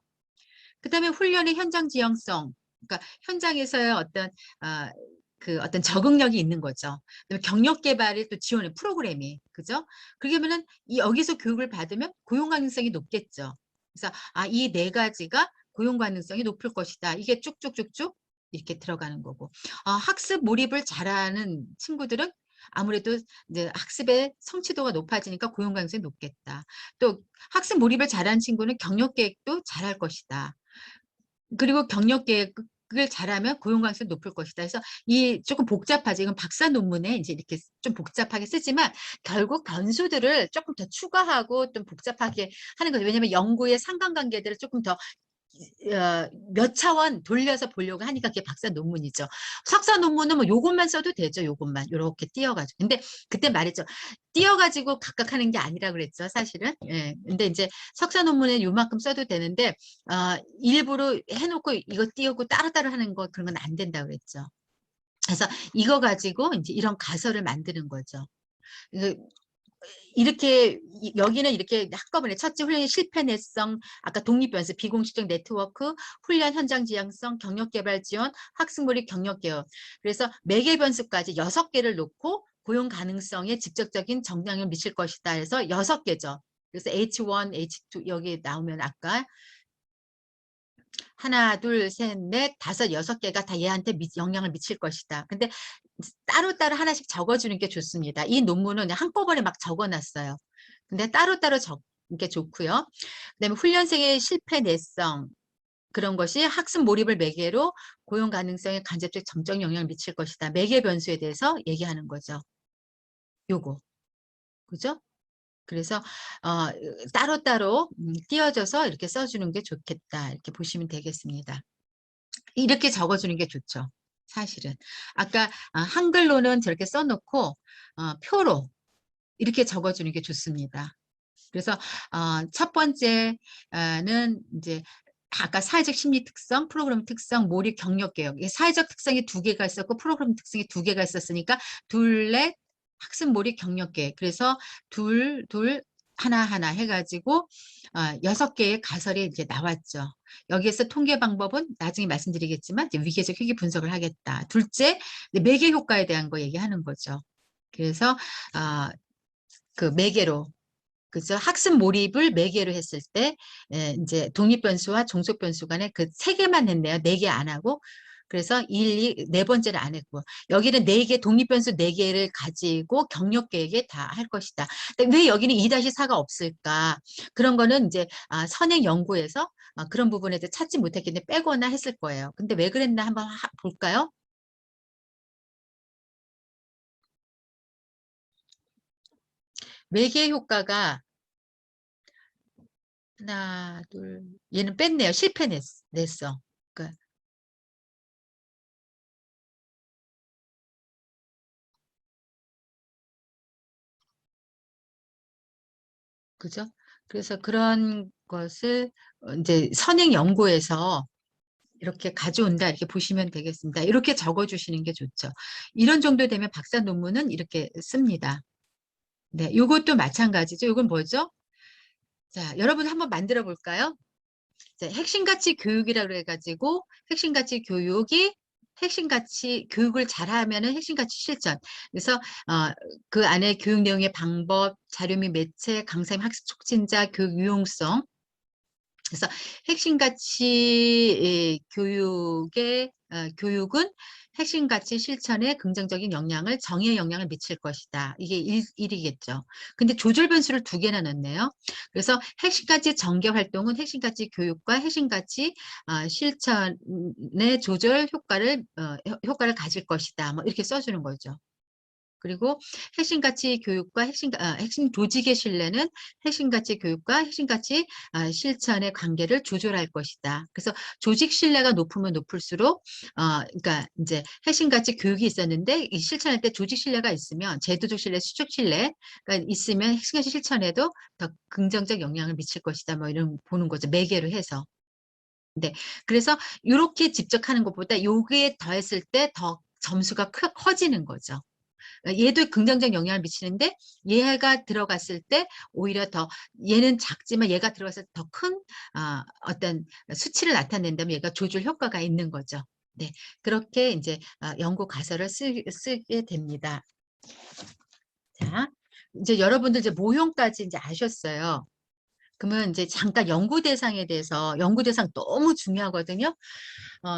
그다음에 훈련의 현장 지향성, 그러니까 현장에서의 어떤 적응력이 있는 거죠. 그다음에 경력 개발을 또 지원해 프로그램이, 그죠? 그러면은 여기서 교육을 받으면 고용 가능성이 높겠죠. 그래서 이 네 가지가 고용 가능성이 높을 것이다. 이게 쭉쭉쭉쭉 이렇게 들어가는 거고, 학습 몰입을 잘하는 친구들은 아무래도 이제 학습의 성취도가 높아지니까 고용 가능성이 높겠다. 또 학습 몰입을 잘하는 친구는 경력 계획도 잘할 것이다. 그리고 경력 계획을 잘하면 고용 가능성이 높을 것이다. 그래서 이 조금 복잡하지. 이건 박사 논문에 이제 이렇게 좀 복잡하게 쓰지만 결국 변수들을 조금 더 추가하고 좀 복잡하게 하는 거죠. 왜냐하면 연구의 상관관계들을 조금 더 몇 차원 돌려서 보려고 하니까 그게 박사 논문이죠. 석사 논문은 뭐 요것만 써도 되죠. 요것만 요렇게 띄어가지고. 근데 그때 말했죠. 띄어가지고 각각 하는 게 아니라 그랬죠. 사실은. 예. 근데 이제 석사 논문에 요만큼 써도 되는데 일부러 해놓고 이거 띄우고 따로따로 하는 거 그런 건 안 된다 그랬죠. 그래서 이거 가지고 이제 이런 가설을 만드는 거죠. 이렇게 여기는 이렇게 한꺼번에 첫째 훈련의 실패 내성, 아까 독립변수, 비공식적 네트워크, 훈련 현장 지향성, 경력 개발 지원, 학습 몰입 경력 개혁. 그래서 매개 변수까지 6개를 놓고 고용 가능성에 직접적인 정량을 미칠 것이다. 해서 6개죠. 그래서 H1, H2 여기 나오면 아까 하나, 둘, 셋, 넷, 다섯, 6개가 다 얘한테 영향을 미칠 것이다. 근데 따로따로 하나씩 적어주는 게 좋습니다. 이 논문은 한꺼번에 막 적어놨어요. 근데 따로따로 적는 게 좋고요. 그다음에 훈련생의 실패 내성 그런 것이 학습 몰입을 매개로 고용 가능성에 간접적 점적 영향을 미칠 것이다. 매개 변수에 대해서 얘기하는 거죠. 요거. 그죠? 그래서 따로따로 띄어져서 이렇게 써주는 게 좋겠다. 이렇게 보시면 되겠습니다. 이렇게 적어주는 게 좋죠. 사실은. 아까 한글로는 저렇게 써놓고 표로 이렇게 적어주는 게 좋습니다. 그래서 첫 번째는 이제 아까 사회적 심리 특성, 프로그램 특성, 몰입 경력 개혁. 사회적 특성이 2개가 있었고 프로그램 특성이 2개가 있었으니까 둘넷 학습 몰입 경력 개혁. 그래서 둘 하나 해가지고 6개의 가설이 이제 나왔죠. 여기에서 통계 방법은 나중에 말씀드리겠지만 이제 위계적 회귀 분석을 하겠다. 둘째, 매개 효과에 대한 거 얘기하는 거죠. 그래서 그 매개로 그죠? 학습 몰입을 매개로 했을 때 이제 독립변수와 종속변수 간에 그 3개만 했네요. 4개 안 하고. 그래서 1, 2, 네 번째를 안 했고 여기는 4개 독립변수 4개를 가지고 경력 계획에 다 할 것이다. 근데 왜 여기는 2-4가 없을까? 그런 거는 이제 선행 연구에서 그런 부분에 대해 찾지 못했기 때문에 빼거나 했을 거예요. 근데 왜 그랬나 한번 볼까요? 매개 효과가 하나, 둘, 얘는 뺐네요. 실패 냈어. 그러니까 그죠? 그래서 그런 것을 이제 선행 연구에서 이렇게 가져온다 이렇게 보시면 되겠습니다. 이렇게 적어주시는 게 좋죠. 이런 정도 되면 박사 논문은 이렇게 씁니다. 네, 이것도 마찬가지죠. 이건 뭐죠? 자, 여러분 한번 만들어 볼까요? 자, 핵심가치 교육이라고 해가지고 핵심가치 교육이 핵심가치 교육을 잘하면은 핵심가치 실천. 그래서 그 안에 교육 내용의 방법, 자료 및 매체, 강사님 학습 촉진자, 교육 유용성. 그래서 핵심 가치 교육의 교육은 핵심 가치 실천에 긍정적인 영향을 정의에 영향을 미칠 것이다. 이게 1이겠죠. 근데 조절 변수를 2개나 넣네요. 그래서 핵심 가치 전개 활동은 핵심 가치 교육과 핵심 가치 실천의 조절 효과를 가질 것이다. 뭐 이렇게 써주는 거죠. 그리고 핵심 가치 교육과 핵심 조직의 신뢰는 핵심 가치 교육과 핵심 가치 실천의 관계를 조절할 것이다. 그래서 조직 신뢰가 높으면 높을수록 그러니까 이제 핵심 가치 교육이 있었는데 이 실천할 때 조직 신뢰가 있으면 제도적 신뢰, 수적 신뢰가 있으면 핵심 가치 실천에도 더 긍정적 영향을 미칠 것이다. 뭐 이런 보는 거죠. 매개로 해서. 네. 그래서 이렇게 직접 하는 것보다 요게 더했을 때 더 점수가 커지는 거죠. 얘도 긍정적 영향을 미치는데 얘가 들어갔을 때 오히려 더 얘는 작지만 얘가 들어갔을 때 더 큰 어떤 수치를 나타낸다면 얘가 조절 효과가 있는 거죠. 네, 그렇게 이제 연구 가설을 쓰게 됩니다. 자, 이제 여러분들 이제 모형까지 이제 아셨어요. 그러면 이제 잠깐 연구 대상에 대해서 연구 대상 너무 중요하거든요.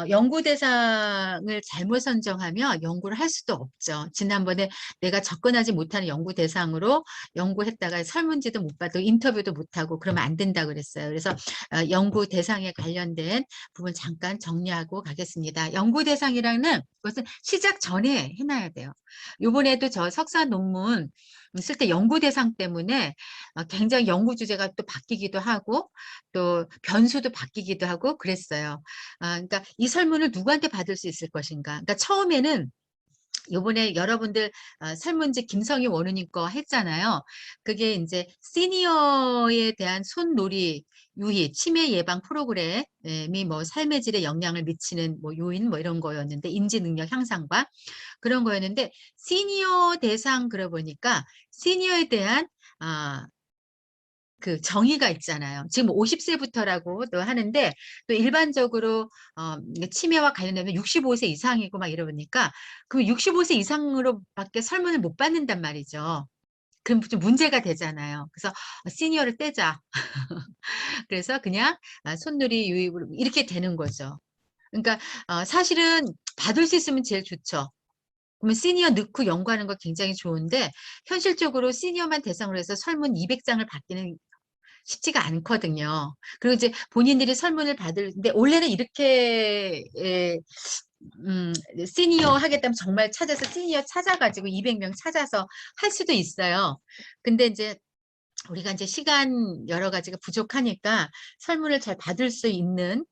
연구 대상을 잘못 선정하면 연구를 할 수도 없죠. 지난번에 내가 접근하지 못하는 연구 대상으로 연구했다가 설문지도 못 받고 인터뷰도 못하고 그러면 안 된다고 그랬어요. 그래서 연구 대상에 관련된 부분 잠깐 정리하고 가겠습니다. 연구 대상이라는 것은 시작 전에 해놔야 돼요. 이번에도 저 석사 논문 쓸 때 연구 대상 때문에 굉장히 연구 주제가 또 바뀌기도 하고 또 변수도 바뀌기도 하고 그랬어요. 그러니까 이 설문을 누구한테 받을 수 있을 것인가. 그러니까 처음에는 요번에 여러분들 설문지 김성희 원우님 거 했잖아요. 그게 이제 시니어에 대한 손놀이 유희, 치매 예방 프로그램이 뭐 삶의 질에 영향을 미치는 뭐 요인 뭐 이런 거였는데 인지 능력 향상과 그런 거였는데 시니어 대상 그러 보니까 시니어에 대한 그 정의가 있잖아요. 지금 50세부터라고 또 하는데 또 일반적으로 치매와 관련되면 65세 이상이고 막 이러니까 그 65세 이상으로밖에 설문을 못 받는단 말이죠. 그럼 좀 문제가 되잖아요. 그래서 시니어를 떼자. 그래서 그냥 손놀이 유입으로 이렇게 되는 거죠. 그러니까 사실은 받을 수 있으면 제일 좋죠. 그러면 시니어 넣고 연구하는 거 굉장히 좋은데 현실적으로 시니어만 대상으로 해서 설문 200장을 받기는 쉽지가 않거든요. 그리고 이제 본인들이 설문을 받을때 원래는 이렇게 시니어 하겠다면 정말 찾아서 시니어 찾아가지고 200명 찾아서 할 수도 있어요. 근데 이제 우리가 이제 시간 여러 가지가 부족하니까 설문을 잘 받을 수 있는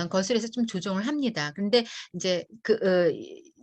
것을 해서 좀 조정을 합니다. 근데 이제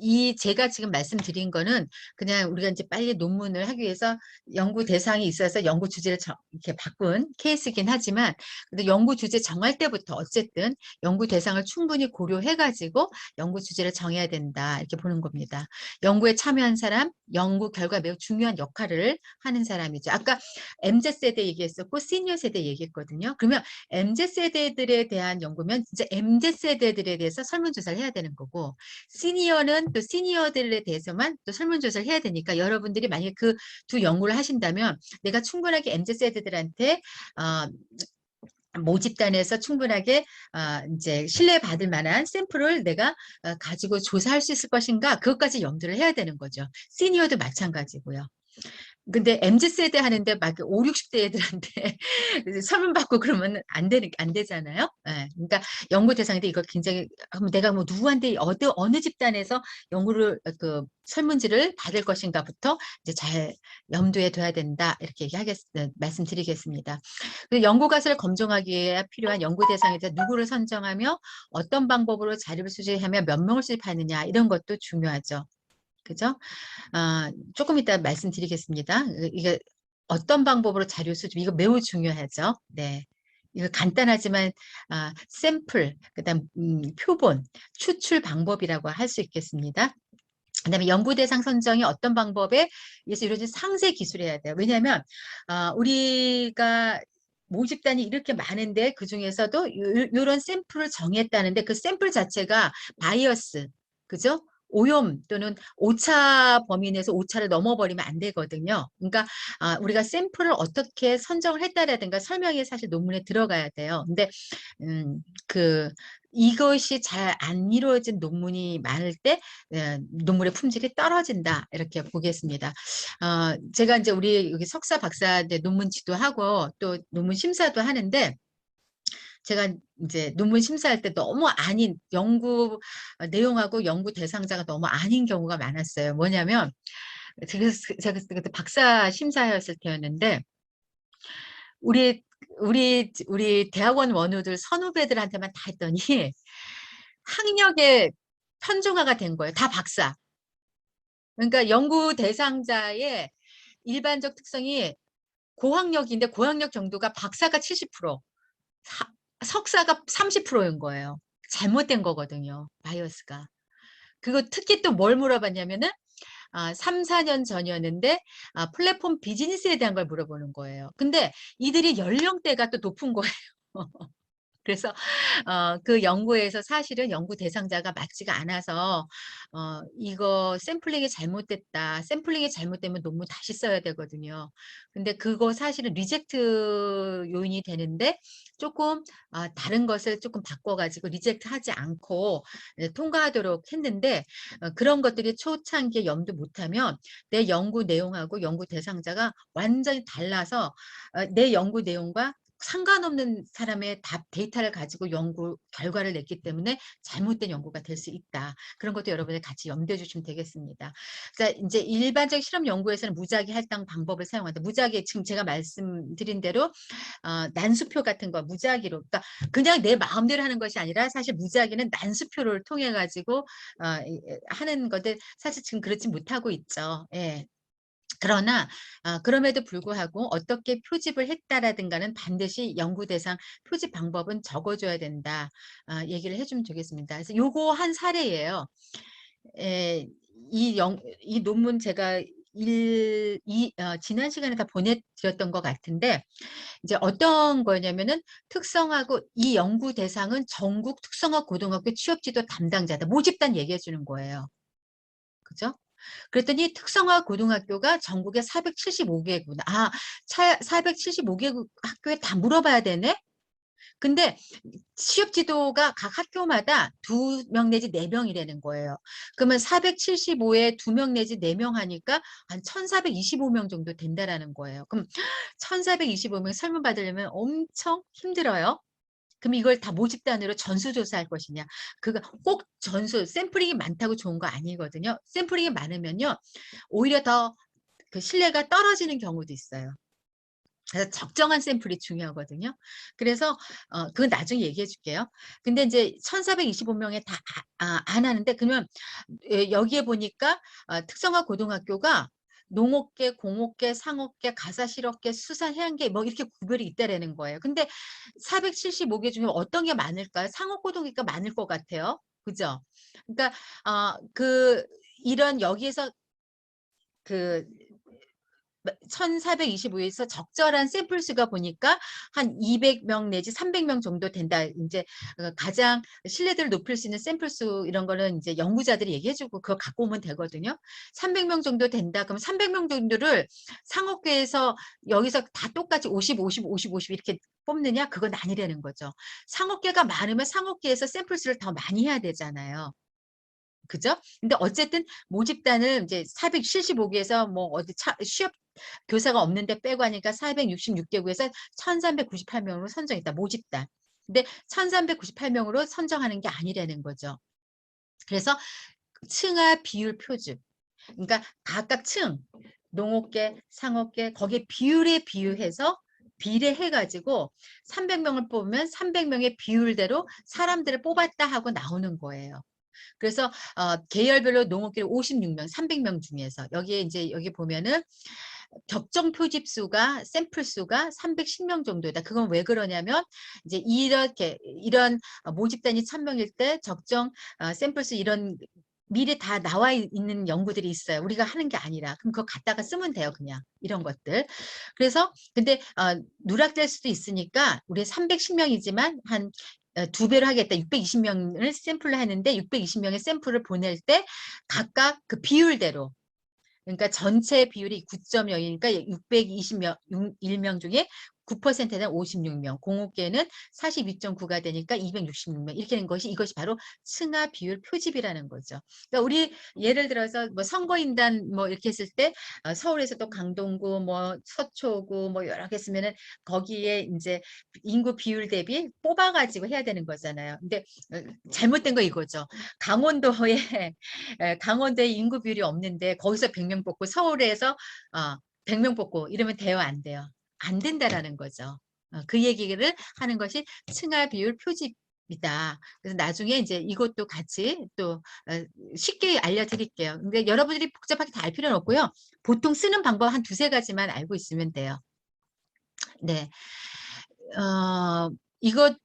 이 제가 지금 말씀드린 거는 그냥 우리가 이제 빨리 논문을 하기 위해서 연구 대상이 있어서 연구 주제를 이렇게 바꾼 케이스긴 하지만 근데 연구 주제 정할 때부터 어쨌든 연구 대상을 충분히 고려해 가지고 연구 주제를 정해야 된다 이렇게 보는 겁니다. 연구에 참여한 사람, 연구 결과 매우 중요한 역할을 하는 사람이죠. 아까 MZ세대 얘기했었고 시니어 세대 얘기했거든요. 그러면 MZ세대들에 대한 연구면 진짜 MZ세대들에 대해서 설문조사를 해야 되는 거고 시니어는 또 시니어들에 대해서만 또 설문조사를 해야 되니까 여러분들이 만약에 그 두 연구를 하신다면 내가 충분하게 MZ세대들한테 모집단에서 충분하게 이제 신뢰받을 만한 샘플을 내가 가지고 조사할 수 있을 것인가 그것까지 염두를 해야 되는 거죠. 시니어도 마찬가지고요. 근데 MZ세대 하는데 막 5, 60대 애들한테 설문 받고 그러면 안 되잖아요. 예. 그러니까 연구 대상인데 이거 굉장히 내가 뭐 누구한테 어느 집단에서 연구를 설문지를 받을 것인가부터 이제 잘 염두에 둬야 된다. 이렇게 말씀드리겠습니다. 연구 가설을 검증하기 위해 필요한 연구 대상에 대해 누구를 선정하며 어떤 방법으로 자료를 수집하며 몇 명을 수집하느냐 이런 것도 중요하죠. 그죠? 조금 이따 말씀드리겠습니다. 이게 어떤 방법으로 자료 수집, 이거 매우 중요하죠. 네. 이거 간단하지만 샘플, 그다음 표본, 추출 방법이라고 할 수 있겠습니다. 그다음에 연구 대상 선정이 어떤 방법에 의해서 이루어진 상세 기술이어야 돼요. 왜냐하면 우리가 모집단이 이렇게 많은데 그 중에서도 이런 샘플을 정했다는데 그 샘플 자체가 바이어스, 그죠? 오염 또는 오차 범위 내에서 오차를 넘어버리면 안 되거든요. 그러니까 우리가 샘플을 어떻게 선정을 했다라든가 설명이 사실 논문에 들어가야 돼요. 근데 이것이 잘 안 이루어진 논문이 많을 때 논문의 품질이 떨어진다 이렇게 보겠습니다. 제가 이제 우리 여기 석사 박사 논문 지도하고 또 논문 심사도 하는데 제가 이제 논문 심사할 때 너무 아닌 연구 내용하고 연구 대상자가 너무 아닌 경우가 많았어요. 뭐냐면 제가 그때 박사 심사였을 때였는데 우리 대학원 원우들 선후배들한테만 다 했더니 학력에 편중화가 된 거예요. 다 박사. 그러니까 연구 대상자의 일반적 특성이 고학력인데 고학력 정도가 박사가 70%, 석사가 30%인 거예요. 잘못된 거거든요. 바이어스가. 그거 특히 또 뭘 물어봤냐면은 3, 4년 전이었는데 플랫폼 비즈니스에 대한 걸 물어보는 거예요. 근데 이들이 연령대가 또 높은 거예요. 그래서 그 연구에서 사실은 연구 대상자가 맞지가 않아서 "이거 샘플링이 잘못됐다. 샘플링이 잘못되면 논문 다시 써야 되거든요." 근데 그거 사실은 리젝트 요인이 되는데 쪼끔 다른 것을 쪼끔 바꿔 가지고 리젝트하지 않고 통과하도록 했는데 그런 것들이 초창기에 염두 못하면 내 연구 내용하고 연구 대상자가 완전히 달라서 내 연구 내용과 상관없는 사람의 답 데이터를 가지고 연구 결과를 냈기 때문에 잘못된 연구가 될 수 있다. 그런 것도 여러분이 같이 염두에 주시면 되겠습니다. 그러니까 인제 일반적 실험 연구에서는 무작위 할당 방법을 사용한다. 무작위 지금 제가 말씀드린 대로 난수표 같은 거 무작위로 그러니까 그냥 내 마음대로 하는 것이 아니라 사실 무작위는 난수표를 통해 가지고 하는 것들 사실 지금 그렇지 못하고 있죠. 예. 그러나 그럼에도 불구하고 어떻게 표집을 했다라든가는 반드시 연구 대상 표집 방법은 적어 줘야 된다. 얘기를 해 주면 되겠습니다. 그래서 요거 한 사례예요. 예. 이 논문 제가 지난 시간에 다 보내 드렸던 것 같은데 이제 어떤 거냐면은 특성화고 이 연구 대상은 전국 특성화 고등학교 취업지도 담당자다. 모집단 얘기해 주는 거예요. 그죠? 그랬더니 특성화 고등학교가 전국에 475 개구나. 475 개국 학교에 다 물어봐야 되네? 근데 취업 지도가 각 학교마다 2명 내지 4 명이라는 거예요. 그러면 475에 2명 내지 4명 하니까 한 1,425명 정도 된다라는 거예요. 그럼 1,425명 설문 받으려면 엄청 힘들어요. 그럼 이걸 다 모집단으로 전수조사할 것이냐. 그거 꼭 샘플링이 많다고 좋은 거 아니거든요. 샘플링이 많으면요. 오히려 더 그 신뢰가 떨어지는 경우도 있어요. 그래서 적정한 샘플이 중요하거든요. 그래서 그건 나중에 얘기해 줄게요. 근데 인제 1,425 명에 다 안 하는데 그러면 여기에 보니까 특성화 고등학교가 농업계, 공업계, 상업계, 가사실업계, 수산해양계 뭐 이렇게 구별이 있다라는 거예요. 근데 475개 중에 어떤 게 많을까요? 상업고등이니까 많을 것 같아요. 그죠? 그러니까 이런 여기에서 그 1,425 에서 적절한 샘플 수가 보니까 한 200명 내지 300명 정도 된다. 인제 가장 신뢰도를 높일 수 있는 샘플 수 이런 거는 인제 연구자들이 얘기해 주고 그거 갖고 오면 되거든요. 300명 정도 된다. 그럼 300명 정도를 상업계에서 여기서 다 똑같이 50, 50, 50, 50 이렇게 뽑느냐? 그건 아니라는 거죠. 상업계가 많으면 상업계에서 샘플 수를 더 많이 해야 되잖아요. 그죠? 근데 어쨌든 모집단을 이제 475 개에서 뭐 어디 취업 교사가 없는데 빼고 하니까 466 개국에서 1,398 명으로 선정했다, 모집단. 근데 1,398 명으로 선정하는 게 아니라는 거죠. 그래서 층화 비율 표준. 그러니까 각각 농업계, 상업계 거기에 비율에 비유해서 비례해 가지고 300 명을 뽑으면 300 명의 비율대로 사람들을 뽑았다 하고 나오는 거예요. 그래서 계열별로 농업계를 56 명, 300명 중에서 여기에 인제 여기 보면은 적정 표집 수가 샘플 수가 310명 정도다. 그건 왜 그러냐면 이제 이렇게 이런 모집단이 1,000 명일 때 적정 샘플 수 이런 미리 다 나와 있는 연구들이 있어요. 우리가 하는 게 아니라. 그럼 그거 갖다가 쓰면 돼요 그냥 이런 것들. 그래서 근데 누락될 수도 있으니까 우리 310 명이지만 한 2 배로 하겠다. 620 명을 샘플로 했는데 620 명의 샘플을 보낼 때 각각 그 비율대로 그러니까 전체 비율이 9.0이니까 620 명 1명 중에 9%는 56 명, 공업계는 42.9가 되니까 266명 이렇게 된 것이 이것이 바로 층화 비율 표집이라는 거죠. 그러니까 우리 예를 들어서 뭐 선거인단 뭐 이렇게 했을 때 서울에서 또 강동구 뭐 서초구 뭐 여러 개 있으면은 거기에 인제 인구 비율 대비 뽑아 가지고 해야 되는 거잖아요. 근데 잘못된 거 이거죠. 강원도에 강원도에 인구 비율이 없는데 거기서 100명 뽑고 서울에서 100명 뽑고 이러면 돼요, 안 돼요? 안 된다라는 거죠. 그 얘기를 하는 것이 층화 비율 표집이다. 그래서 나중에 인제 이것도 같이 또 쉽게 알려 드릴게요. 근데 여러분들이 복잡하게 다 알 필요는 없고요. 보통 쓰는 방법 한 2-3 가지만 알고 있으면 돼요. 네. 어 이것도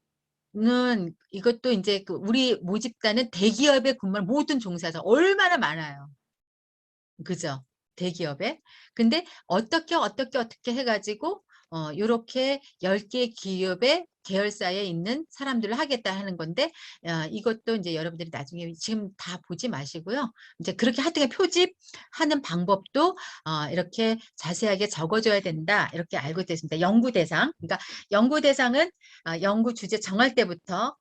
인제 그 우리 모집단은 대기업에 근무하는 모든 종사자 얼마나 많아요. 그죠? 대기업에. 근데 어떻게 해 가지고 요렇게 10개 기업에 계열사에 있는 사람들을 하겠다 하는 건데 이것도 이제 여러분들이 나중에 지금 다 보지 마시고요. 이제 그렇게 하여튼 표집하는 방법도 이렇게 자세하게 적어줘야 된다. 이렇게 알고 있습니다. 연구 대상. 그러니까 연구 대상은 연구 주제 정할 때부터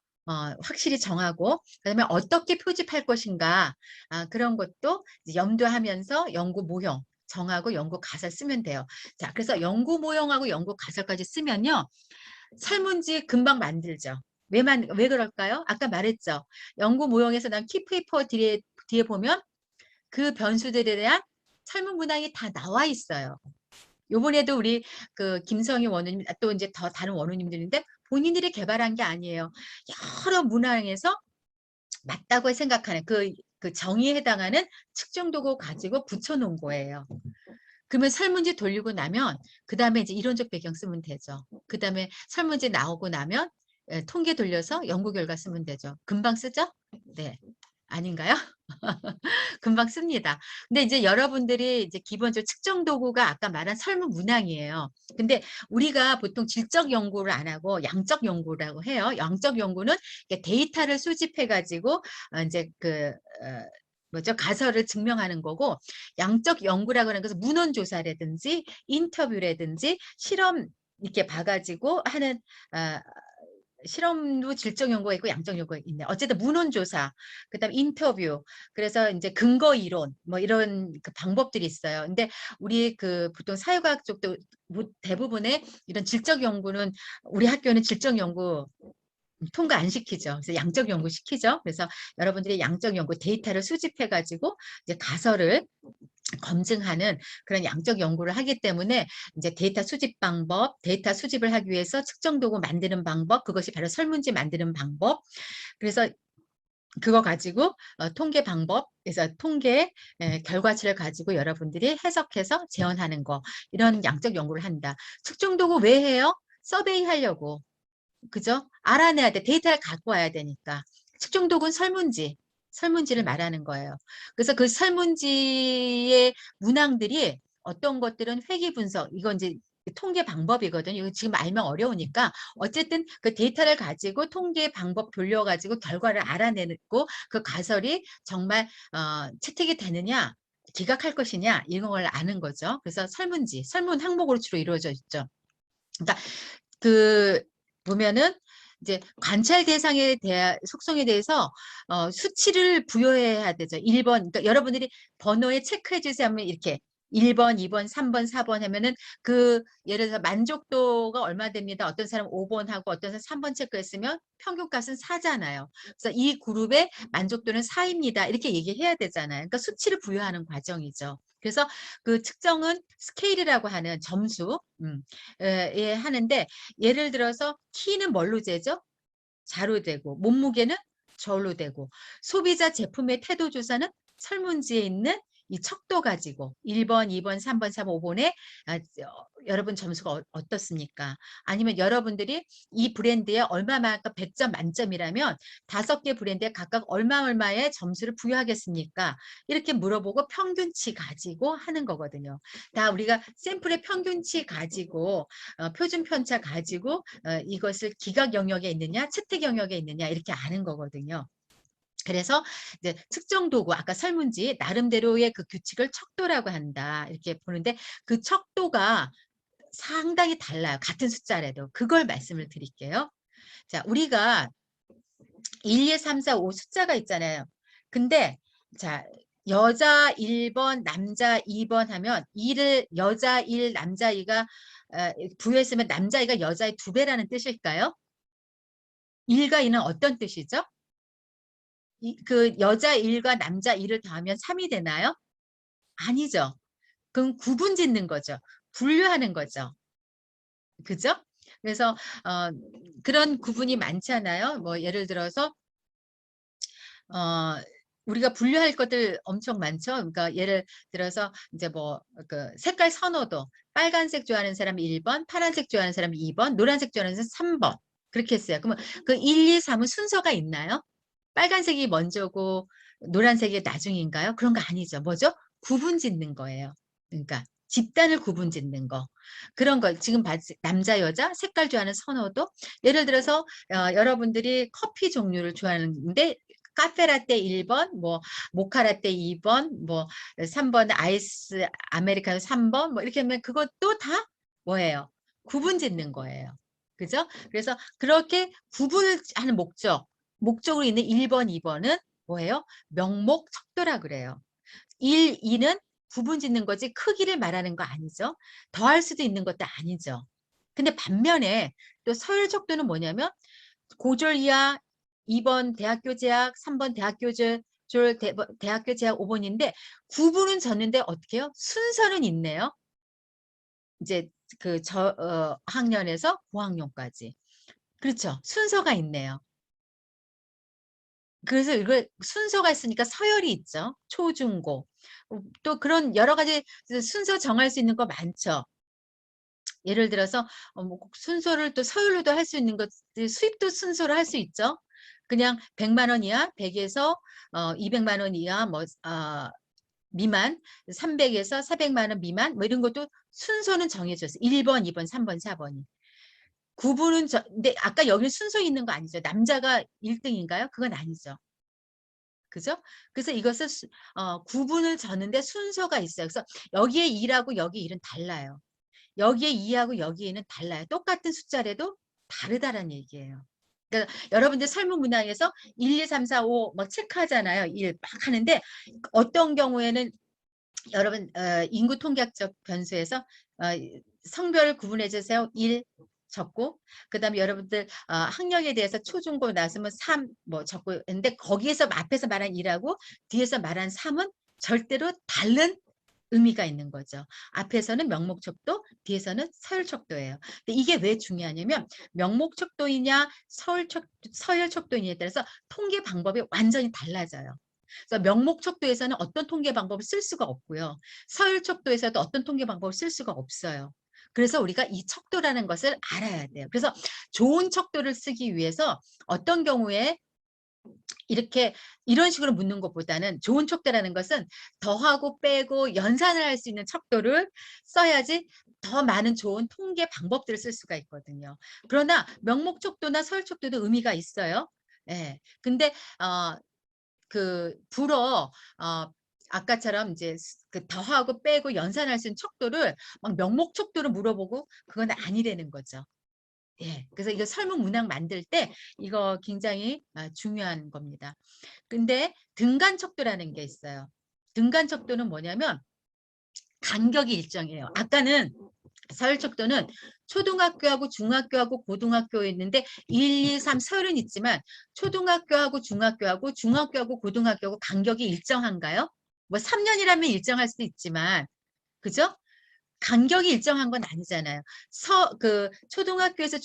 확실히 정하고 그다음에 어떻게 표집할 것인가 그런 것도 이제 염두하면서 연구 모형 정하고 연구 가설 쓰면 돼요. 자, 그래서 연구 모형하고 연구 가설까지 쓰면요. 설문지 금방 만들죠. 왜 그럴까요? 아까 말했죠. 연구 모형에서 난 키페이퍼 뒤에 보면 그 변수들에 대한 설문 문항이 다 나와 있어요. 요번에도 우리 그 김성희 원우님 또 이제 더 다른 원우님들인데 본인들이 개발한 게 아니에요. 여러 문항에서 맞다고 생각하는 그 정의에 해당하는 측정 도구 가지고 붙여놓은 거예요. 그러면 설문지 돌리고 나면 그 다음에 이제 이론적 배경 쓰면 되죠. 그 다음에 설문지 나오고 나면 통계 돌려서 연구 결과 쓰면 되죠. 금방 쓰죠? 네. 아닌가요? 금방 씁니다. 근데 이제 여러분들이 이제 기본적으로 측정 도구가 아까 말한 설문 문항이에요. 근데 우리가 보통 질적 연구를 안 하고 양적 연구라고 해요. 양적 연구는 데이터를 수집해 가지고 이제 가설을 증명하는 거고 양적 연구라고 하는 것은 문헌 조사라든지 인터뷰라든지 실험 이렇게 봐가지고 하는 실험도 질적 연구가 있고 양적 연구가 있네. 어쨌든 문헌 조사, 그다음 인터뷰, 그래서 이제 근거 이론 뭐 이런 그 방법들이 있어요. 근데 우리 그 보통 사회과학 쪽도 대부분의 이런 질적 연구는 우리 학교는 질적 연구 통과 안 시키죠. 그래서 양적 연구 시키죠. 그래서 여러분들이 양적 연구 데이터를 수집해 가지고 이제 가설을 검증하는 그런 양적 연구를 하기 때문에 이제 데이터 수집 방법, 데이터 수집을 하기 위해서 측정 도구 만드는 방법, 그것이 바로 설문지 만드는 방법. 그래서 그거 가지고 통계 방법, 그래서 통계 결과치를 가지고 여러분들이 해석해서 재현하는 거, 이런 양적 연구를 한다. 측정 도구 왜 해요? 서베이 하려고. 그죠? 알아내야 돼. 데이터를 갖고 와야 되니까. 측정 도구는 설문지를 말하는 거예요. 그래서 그 설문지의 문항들이 어떤 것들은 회귀 분석, 이건 이제 통계 방법이거든요. 이거 지금 알면 어려우니까 어쨌든 그 데이터를 가지고 통계 방법 돌려가지고 결과를 알아내고 그 가설이 정말 채택이 되느냐 기각할 것이냐 이런 걸 아는 거죠. 그래서 설문지, 설문 항목으로 주로 이루어져 있죠. 그러니까 그 보면은 이제 관찰 대상에 대한 속성에 대해서 수치를 부여해야 되죠. 1번, 그러니까 여러분들이 번호에 체크해 주세요 하면 이렇게 1번, 2번, 3번, 4번 하면은 그 예를 들어서 만족도가 얼마 됩니다. 어떤 사람 5번 하고 어떤 사람 3번 체크했으면 평균값은 4잖아요. 그래서 이 그룹의 만족도는 4입니다. 이렇게 얘기해야 되잖아요. 그러니까 수치를 부여하는 과정이죠. 그래서 그 측정은 스케일이라고 하는 점수 예, 하는데 예를 들어서 키는 뭘로 재죠? 자로 되고 몸무게는 저울로 되고 소비자 제품의 태도 조사는 설문지에 있는 이 척도 가지고 1번, 2번, 3번, 4번, 5번에 여러분 점수가 어떻습니까? 아니면 여러분들이 이 브랜드에 얼마만큼 100점 만점이라면 5개 브랜드에 각각 얼마의 점수를 부여하겠습니까? 이렇게 물어보고 평균치 가지고 하는 거거든요. 다 우리가 샘플의 평균치 가지고 표준 편차 가지고 이것을 기각 영역에 있느냐 채택 영역에 있느냐 이렇게 아는 거거든요. 그래서 이제 측정 도구 아까 설문지 나름대로의 그 규칙을 척도라고 한다 이렇게 보는데 그 척도가 상당히 달라요. 같은 숫자라도 그걸 말씀을 드릴게요. 자, 우리가 1, 2, 3, 4, 5 숫자가 있잖아요. 근데 자, 여자 1번, 남자 2번 하면 2를 여자 1, 남자 2가 부여했으면 남자 2가 여자의 2배라는 뜻일까요? 1과 2는 어떤 뜻이죠? 그 여자 1과 남자 2를 더하면 3이 되나요? 아니죠. 그럼 구분 짓는 거죠. 분류하는 거죠. 그죠? 그래서 그런 구분이 많잖아요. 뭐 예를 들어서 우리가 분류할 것들 엄청 많죠. 그러니까 예를 들어서 이제 뭐 그 색깔 선호도 빨간색 좋아하는 사람이 1번, 파란색 좋아하는 사람이 2번, 노란색 좋아하는 사람이 3번. 그렇게 했어요. 그러면 그 1, 2, 3은 순서가 있나요? 빨간색이 먼저고 노란색이 나중인가요? 그런 거 아니죠. 뭐죠? 구분 짓는 거예요. 그러니까 집단을 구분 짓는 거. 그런 거 지금 남자 여자 색깔 좋아하는 선호도 예를 들어서 여러분들이 커피 종류를 좋아하는데 카페라떼 1번, 뭐 모카라떼 2번, 뭐 3번 아이스 아메리카노 3번 뭐 이렇게 하면 그것도 다 뭐예요? 구분 짓는 거예요. 그죠? 그래서 그렇게 구분을 하는 목적으로 있는 1번, 2번은 뭐예요? 명목 척도라 그래요. 1, 2는 구분 짓는 거지 크기를 말하는 거 아니죠. 더할 수도 있는 것도 아니죠. 근데 반면에 또 서열 척도는 뭐냐면 고졸 이하 2번 대학교 재학, 3번 대학교 대학교 재학 5번인데 구분은 졌는데 어떻게 해요? 순서는 있네요. 이제 그 학년에서 고학년까지. 그렇죠. 순서가 있네요. 그래서 이걸 순서가 있으니까 서열이 있죠. 초, 중, 고. 또 그런 여러 가지 순서 정할 수 있는 거 많죠. 예를 들어서 뭐 순서를 또 서열로도 할 수 있는 것들 수입도 순서로 할 수 있죠. 그냥 100만 원 이하, 100에서 200만 원 이하 뭐 미만, 300에서 400만 원 미만 뭐 이런 것도 순서는 정해졌어요. 1번, 2번, 3번, 4번이. 구분은 근데 아까 여기 순서 있는 거 아니죠. 남자가 1등인가요? 그건 아니죠. 그죠? 그래서 이것을 구분을 졌는데 순서가 있어요. 그래서 여기에 2하고 여기 1은 달라요. 여기에 2하고 여기에 2는 달라요. 똑같은 숫자라도 다르다는 얘기예요. 그러니까 여러분들 설문 문항에서 1, 2, 3, 4, 5 막 체크하잖아요. 1 막 하는데 어떤 경우에는 여러분 인구 통계학적 변수에서 성별을 구분해 주세요. 1 적고 그다음에 여러분들 학력에 대해서 초중고 나서면 3 뭐 적고 근데 거기에서 앞에서 말한 1하고 뒤에서 말한 3은 절대로 다른 의미가 있는 거죠. 앞에서는 명목척도, 뒤에서는 서열척도예요. 근데 이게 왜 중요하냐면 명목척도이냐 서열척도이냐에 따라서 통계 방법이 완전히 달라져요. 그래서 명목척도에서는 어떤 통계 방법을 쓸 수가 없고요. 서열척도에서도 어떤 통계 방법을 쓸 수가 없어요. 그래서 우리가 이 척도라는 것을 알아야 돼요. 그래서 좋은 척도를 쓰기 위해서 어떤 경우에 이렇게 이런 식으로 묻는 것보다는 좋은 척도라는 것은 더하고 빼고 연산을 할 수 있는 척도를 써야지 더 많은 좋은 통계 방법들을 쓸 수가 있거든요. 그러나 명목 척도나 서열 척도도 의미가 있어요. 예. 근데 불어 아까처럼 이제 그 더하고 빼고 연산할 수 있는 척도를 막 명목 척도를 물어보고 그건 아니라는 거죠. 예. 그래서 이거 설문 문항 만들 때 이거 굉장히 중요한 겁니다. 근데 등간 척도라는 게 있어요. 등간 척도는 뭐냐면 간격이 일정해요. 아까는 서열 척도는 초등학교하고 중학교하고 고등학교였는데 1, 2, 3 서열은 있지만 초등학교하고 중학교하고 중학교하고 고등학교하고 간격이 일정한가요? 뭐 3년이라면 일정할 수도 있지만 그죠? 간격이 일정한 건 아니잖아요. 초등학교에서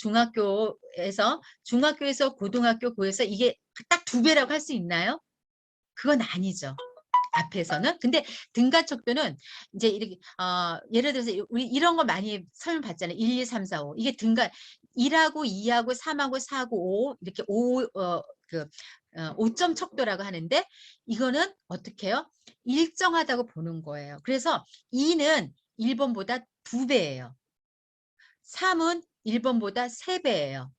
중학교에서 고등학교 고에서 이게 딱 2배라고 할 수 있나요? 그건 아니죠. 앞에서는. 근데 등가 척도는 이제 이렇게 예를 들어서 우리 이런 거 많이 설문 봤잖아요. 1, 2, 3, 4, 5. 이게 등가 1하고 2하고 3하고 4하고 5 이렇게 5점 척도라고 하는데 이거는 어떻게 해요? 일정하다고 보는 거예요. 그래서 2는 1번보다 2배예요. 3은 1번보다 3배예요.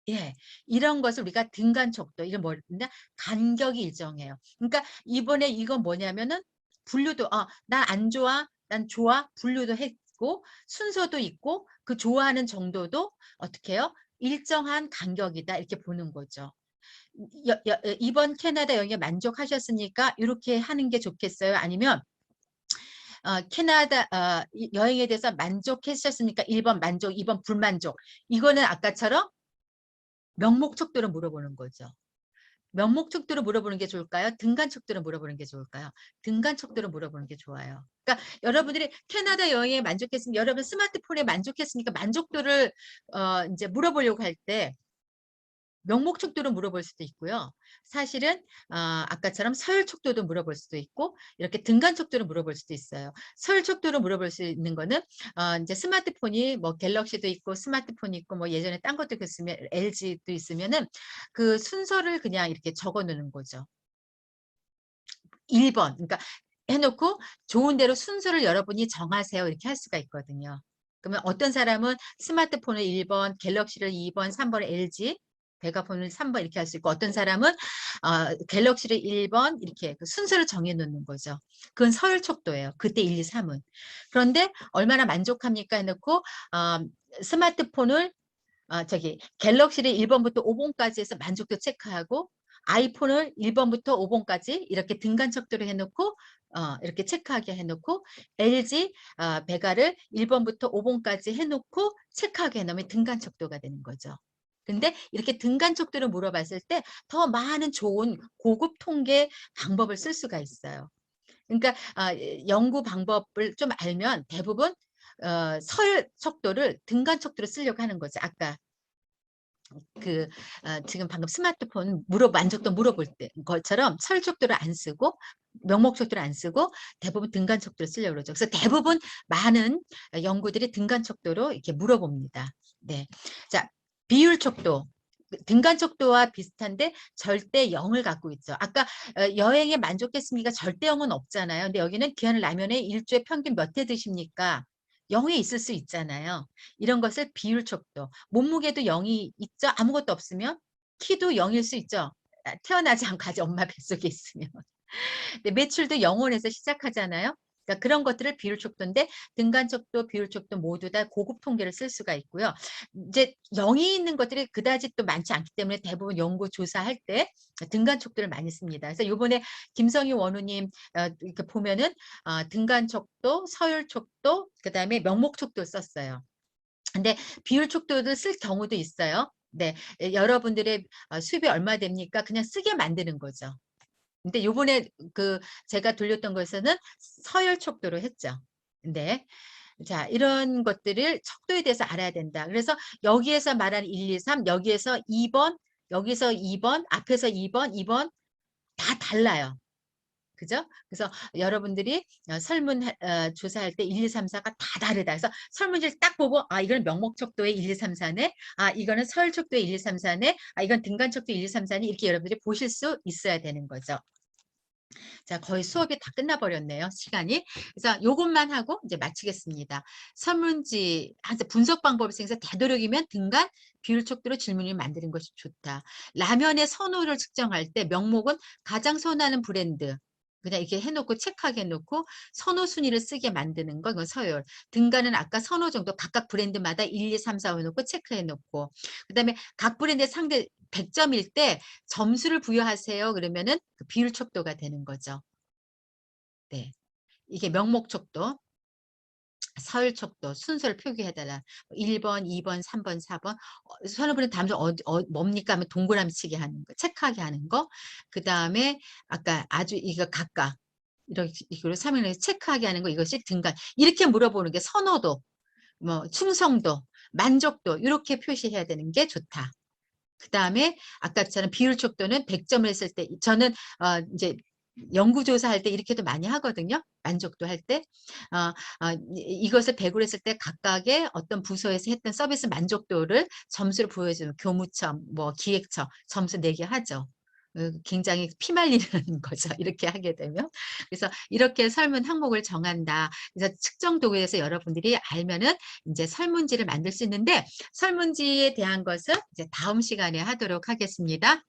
예, 이런 것을 우리가 등간 척도, 이런 뭐냐 간격이 일정해요. 그러니까 이번에 이건 뭐냐면은 분류도 나 안 좋아, 난 좋아 분류도 했고 순서도 있고 그 좋아하는 정도도 어떻게 해요? 일정한 간격이다 이렇게 보는 거죠. 이번 캐나다 여행에 만족하셨으니까 이렇게 하는 게 좋겠어요? 아니면 캐나다 여행에 대해서 만족했었으니까 1번 만족, 2번 불만족. 이거는 아까처럼 명목 척도로 물어보는 거죠. 명목 척도로 물어보는 게 좋을까요? 등간 척도로 물어보는 게 좋을까요? 등간 척도로 물어보는 게 좋아요. 그러니까 여러분들이 캐나다 여행에 만족했으면 여러분 스마트폰에 만족했으니까 만족도를 이제 물어보려고 할 때 명목 척도로 물어볼 수도 있고요. 사실은 아까처럼 서열 척도도 물어볼 수도 있고 이렇게 등간 척도로 물어볼 수도 있어요. 서열 척도로 물어볼 수 있는 거는 이제 스마트폰이 뭐 갤럭시도 있고 스마트폰이 있고 뭐 예전에 딴 것도 있으면 LG도 있으면은 그 순서를 그냥 이렇게 적어 놓는 거죠. 1번. 그러니까 해놓고 좋은 대로 순서를 여러분이 정하세요. 이렇게 할 수가 있거든요. 그러면 어떤 사람은 스마트폰을 1번, 갤럭시를 2번, 3번 LG, 베가폰을 3번 이렇게 할 수 있고 어떤 사람은 갤럭시를 1번 이렇게 그 순서를 정해 놓는 거죠. 그건 서열척도예요. 그때 1, 2, 3은. 그런데 얼마나 만족합니까 해놓고 스마트폰을 갤럭시를 1번부터 5번까지 해서 만족도 체크하고 아이폰을 1번부터 5번까지 이렇게 등간 척도를 해놓고 이렇게 체크하게 해놓고 LG 베가를 1번부터 5번까지 해놓고 체크하게 해놓으면 등간 척도가 되는 거죠. 근데 이렇게 등간 척도를 물어봤을 때 더 많은 좋은 고급 통계 방법을 쓸 수가 있어요. 그러니까 연구 방법을 좀 알면 대부분 서열 척도를 등간 척도로 쓰려고 하는 거죠. 아까 지금 방금 스마트폰 만족도 물어볼 때 것처럼 서열 척도를 안 쓰고 명목 척도를 안 쓰고 대부분 등간 척도를 쓰려고 그러죠. 그래서 대부분 많은 연구들이 등간 척도로 이렇게 물어봅니다. 네. 자, 비율 척도. 등간 척도와 비슷한데 절대 0을 갖고 있죠. 아까 여행에 만족했습니까? 절대 0은 없잖아요. 근데 여기는 귀한 라면에 일주에 평균 몇 회 드십니까? 0이 있을 수 있잖아요. 이런 것을 비율 척도. 몸무게도 0이 있죠. 아무것도 없으면 키도 0일 수 있죠. 태어나지 않고 아직 엄마 뱃속에 있으면. 근데 매출도 0원에서 시작하잖아요. 그러니까 그런 것들을 비율 척도인데 등간 척도, 비율 척도 모두 다 고급 통계를 쓸 수가 있고요. 이제 0이 있는 것들이 그다지 또 많지 않기 때문에 대부분 연구 조사할 때 등간 척도를 많이 씁니다. 그래서 이번에 김성희 원우님 이렇게 보면은 등간 척도, 서열 척도, 그다음에 명목 척도 썼어요. 근데 비율 척도를 쓸 경우도 있어요. 네, 여러분들의 수입이 얼마 됩니까? 그냥 쓰게 만드는 거죠. 근데 요번에 제가 돌렸던 것에서는 서열 척도로 했죠. 근데 자, 이런 것들을 척도에 대해서 알아야 된다. 그래서 여기에서 말하는 1, 2, 3, 여기에서 2번, 여기서 2번, 앞에서 2번, 2번 다 달라요. 그죠? 그래서 여러분들이 설문 조사할 때 1, 2, 3, 4가 다 다르다. 그래서 설문지를 딱 보고 이거는 명목척도의 1, 2, 3, 4네. 이거는 서열척도의 1, 2, 3, 4네. 이건 등간척도 1, 2, 3, 4네. 이렇게 여러분들이 보실 수 있어야 되는 거죠. 자, 거의 수업이 다 끝나버렸네요. 시간이. 그래서 요것만 하고 이제 마치겠습니다. 설문지 분석 방법을 쓰면서 되도록이면 등간 비율 척도로 질문을 만드는 것이 좋다. 라면의 선호를 측정할 때 명목은 가장 선호하는 브랜드. 그냥 이렇게 해놓고 체크하게 해놓고 선호 순위를 쓰게 만드는 거, 이건 서열. 등간은 아까 선호 정도 각각 브랜드마다 1, 2, 3, 4 해놓고 체크해놓고 그다음에 각 브랜드의 상대 100점일 때 점수를 부여하세요. 그러면은 그 비율 척도가 되는 거죠. 네. 이게 명목 척도, 서열 척도, 순서를 표기해달라. 1번, 2번, 3번, 4번. 선호분은 다음 중 뭡니까 하면 동그라미 치게 하는 거, 체크하게 하는 거. 그 다음에 아까 아주 이거 각각 이렇게 이걸 3일에 체크하게 하는 거 이것이 등간. 이렇게 물어보는 게 선호도, 뭐 충성도, 만족도 이렇게 표시해야 되는 게 좋다. 그 다음에 아까처럼 비율 척도는 100점을 했을 때 저는 이제 연구조사할 때 이렇게도 많이 하거든요. 만족도 할 때. 이것을 100으로 했을 때 각각의 어떤 부서에서 했던 서비스 만족도를 점수를 보여주는 교무처, 뭐 기획처 점수 내게 하죠. 굉장히 피말리는 거죠. 이렇게 하게 되면. 그래서 이렇게 설문 항목을 정한다. 그래서 측정 도구에서 여러분들이 알면은 이제 설문지를 만들 수 있는데 설문지에 대한 것은 이제 다음 시간에 하도록 하겠습니다.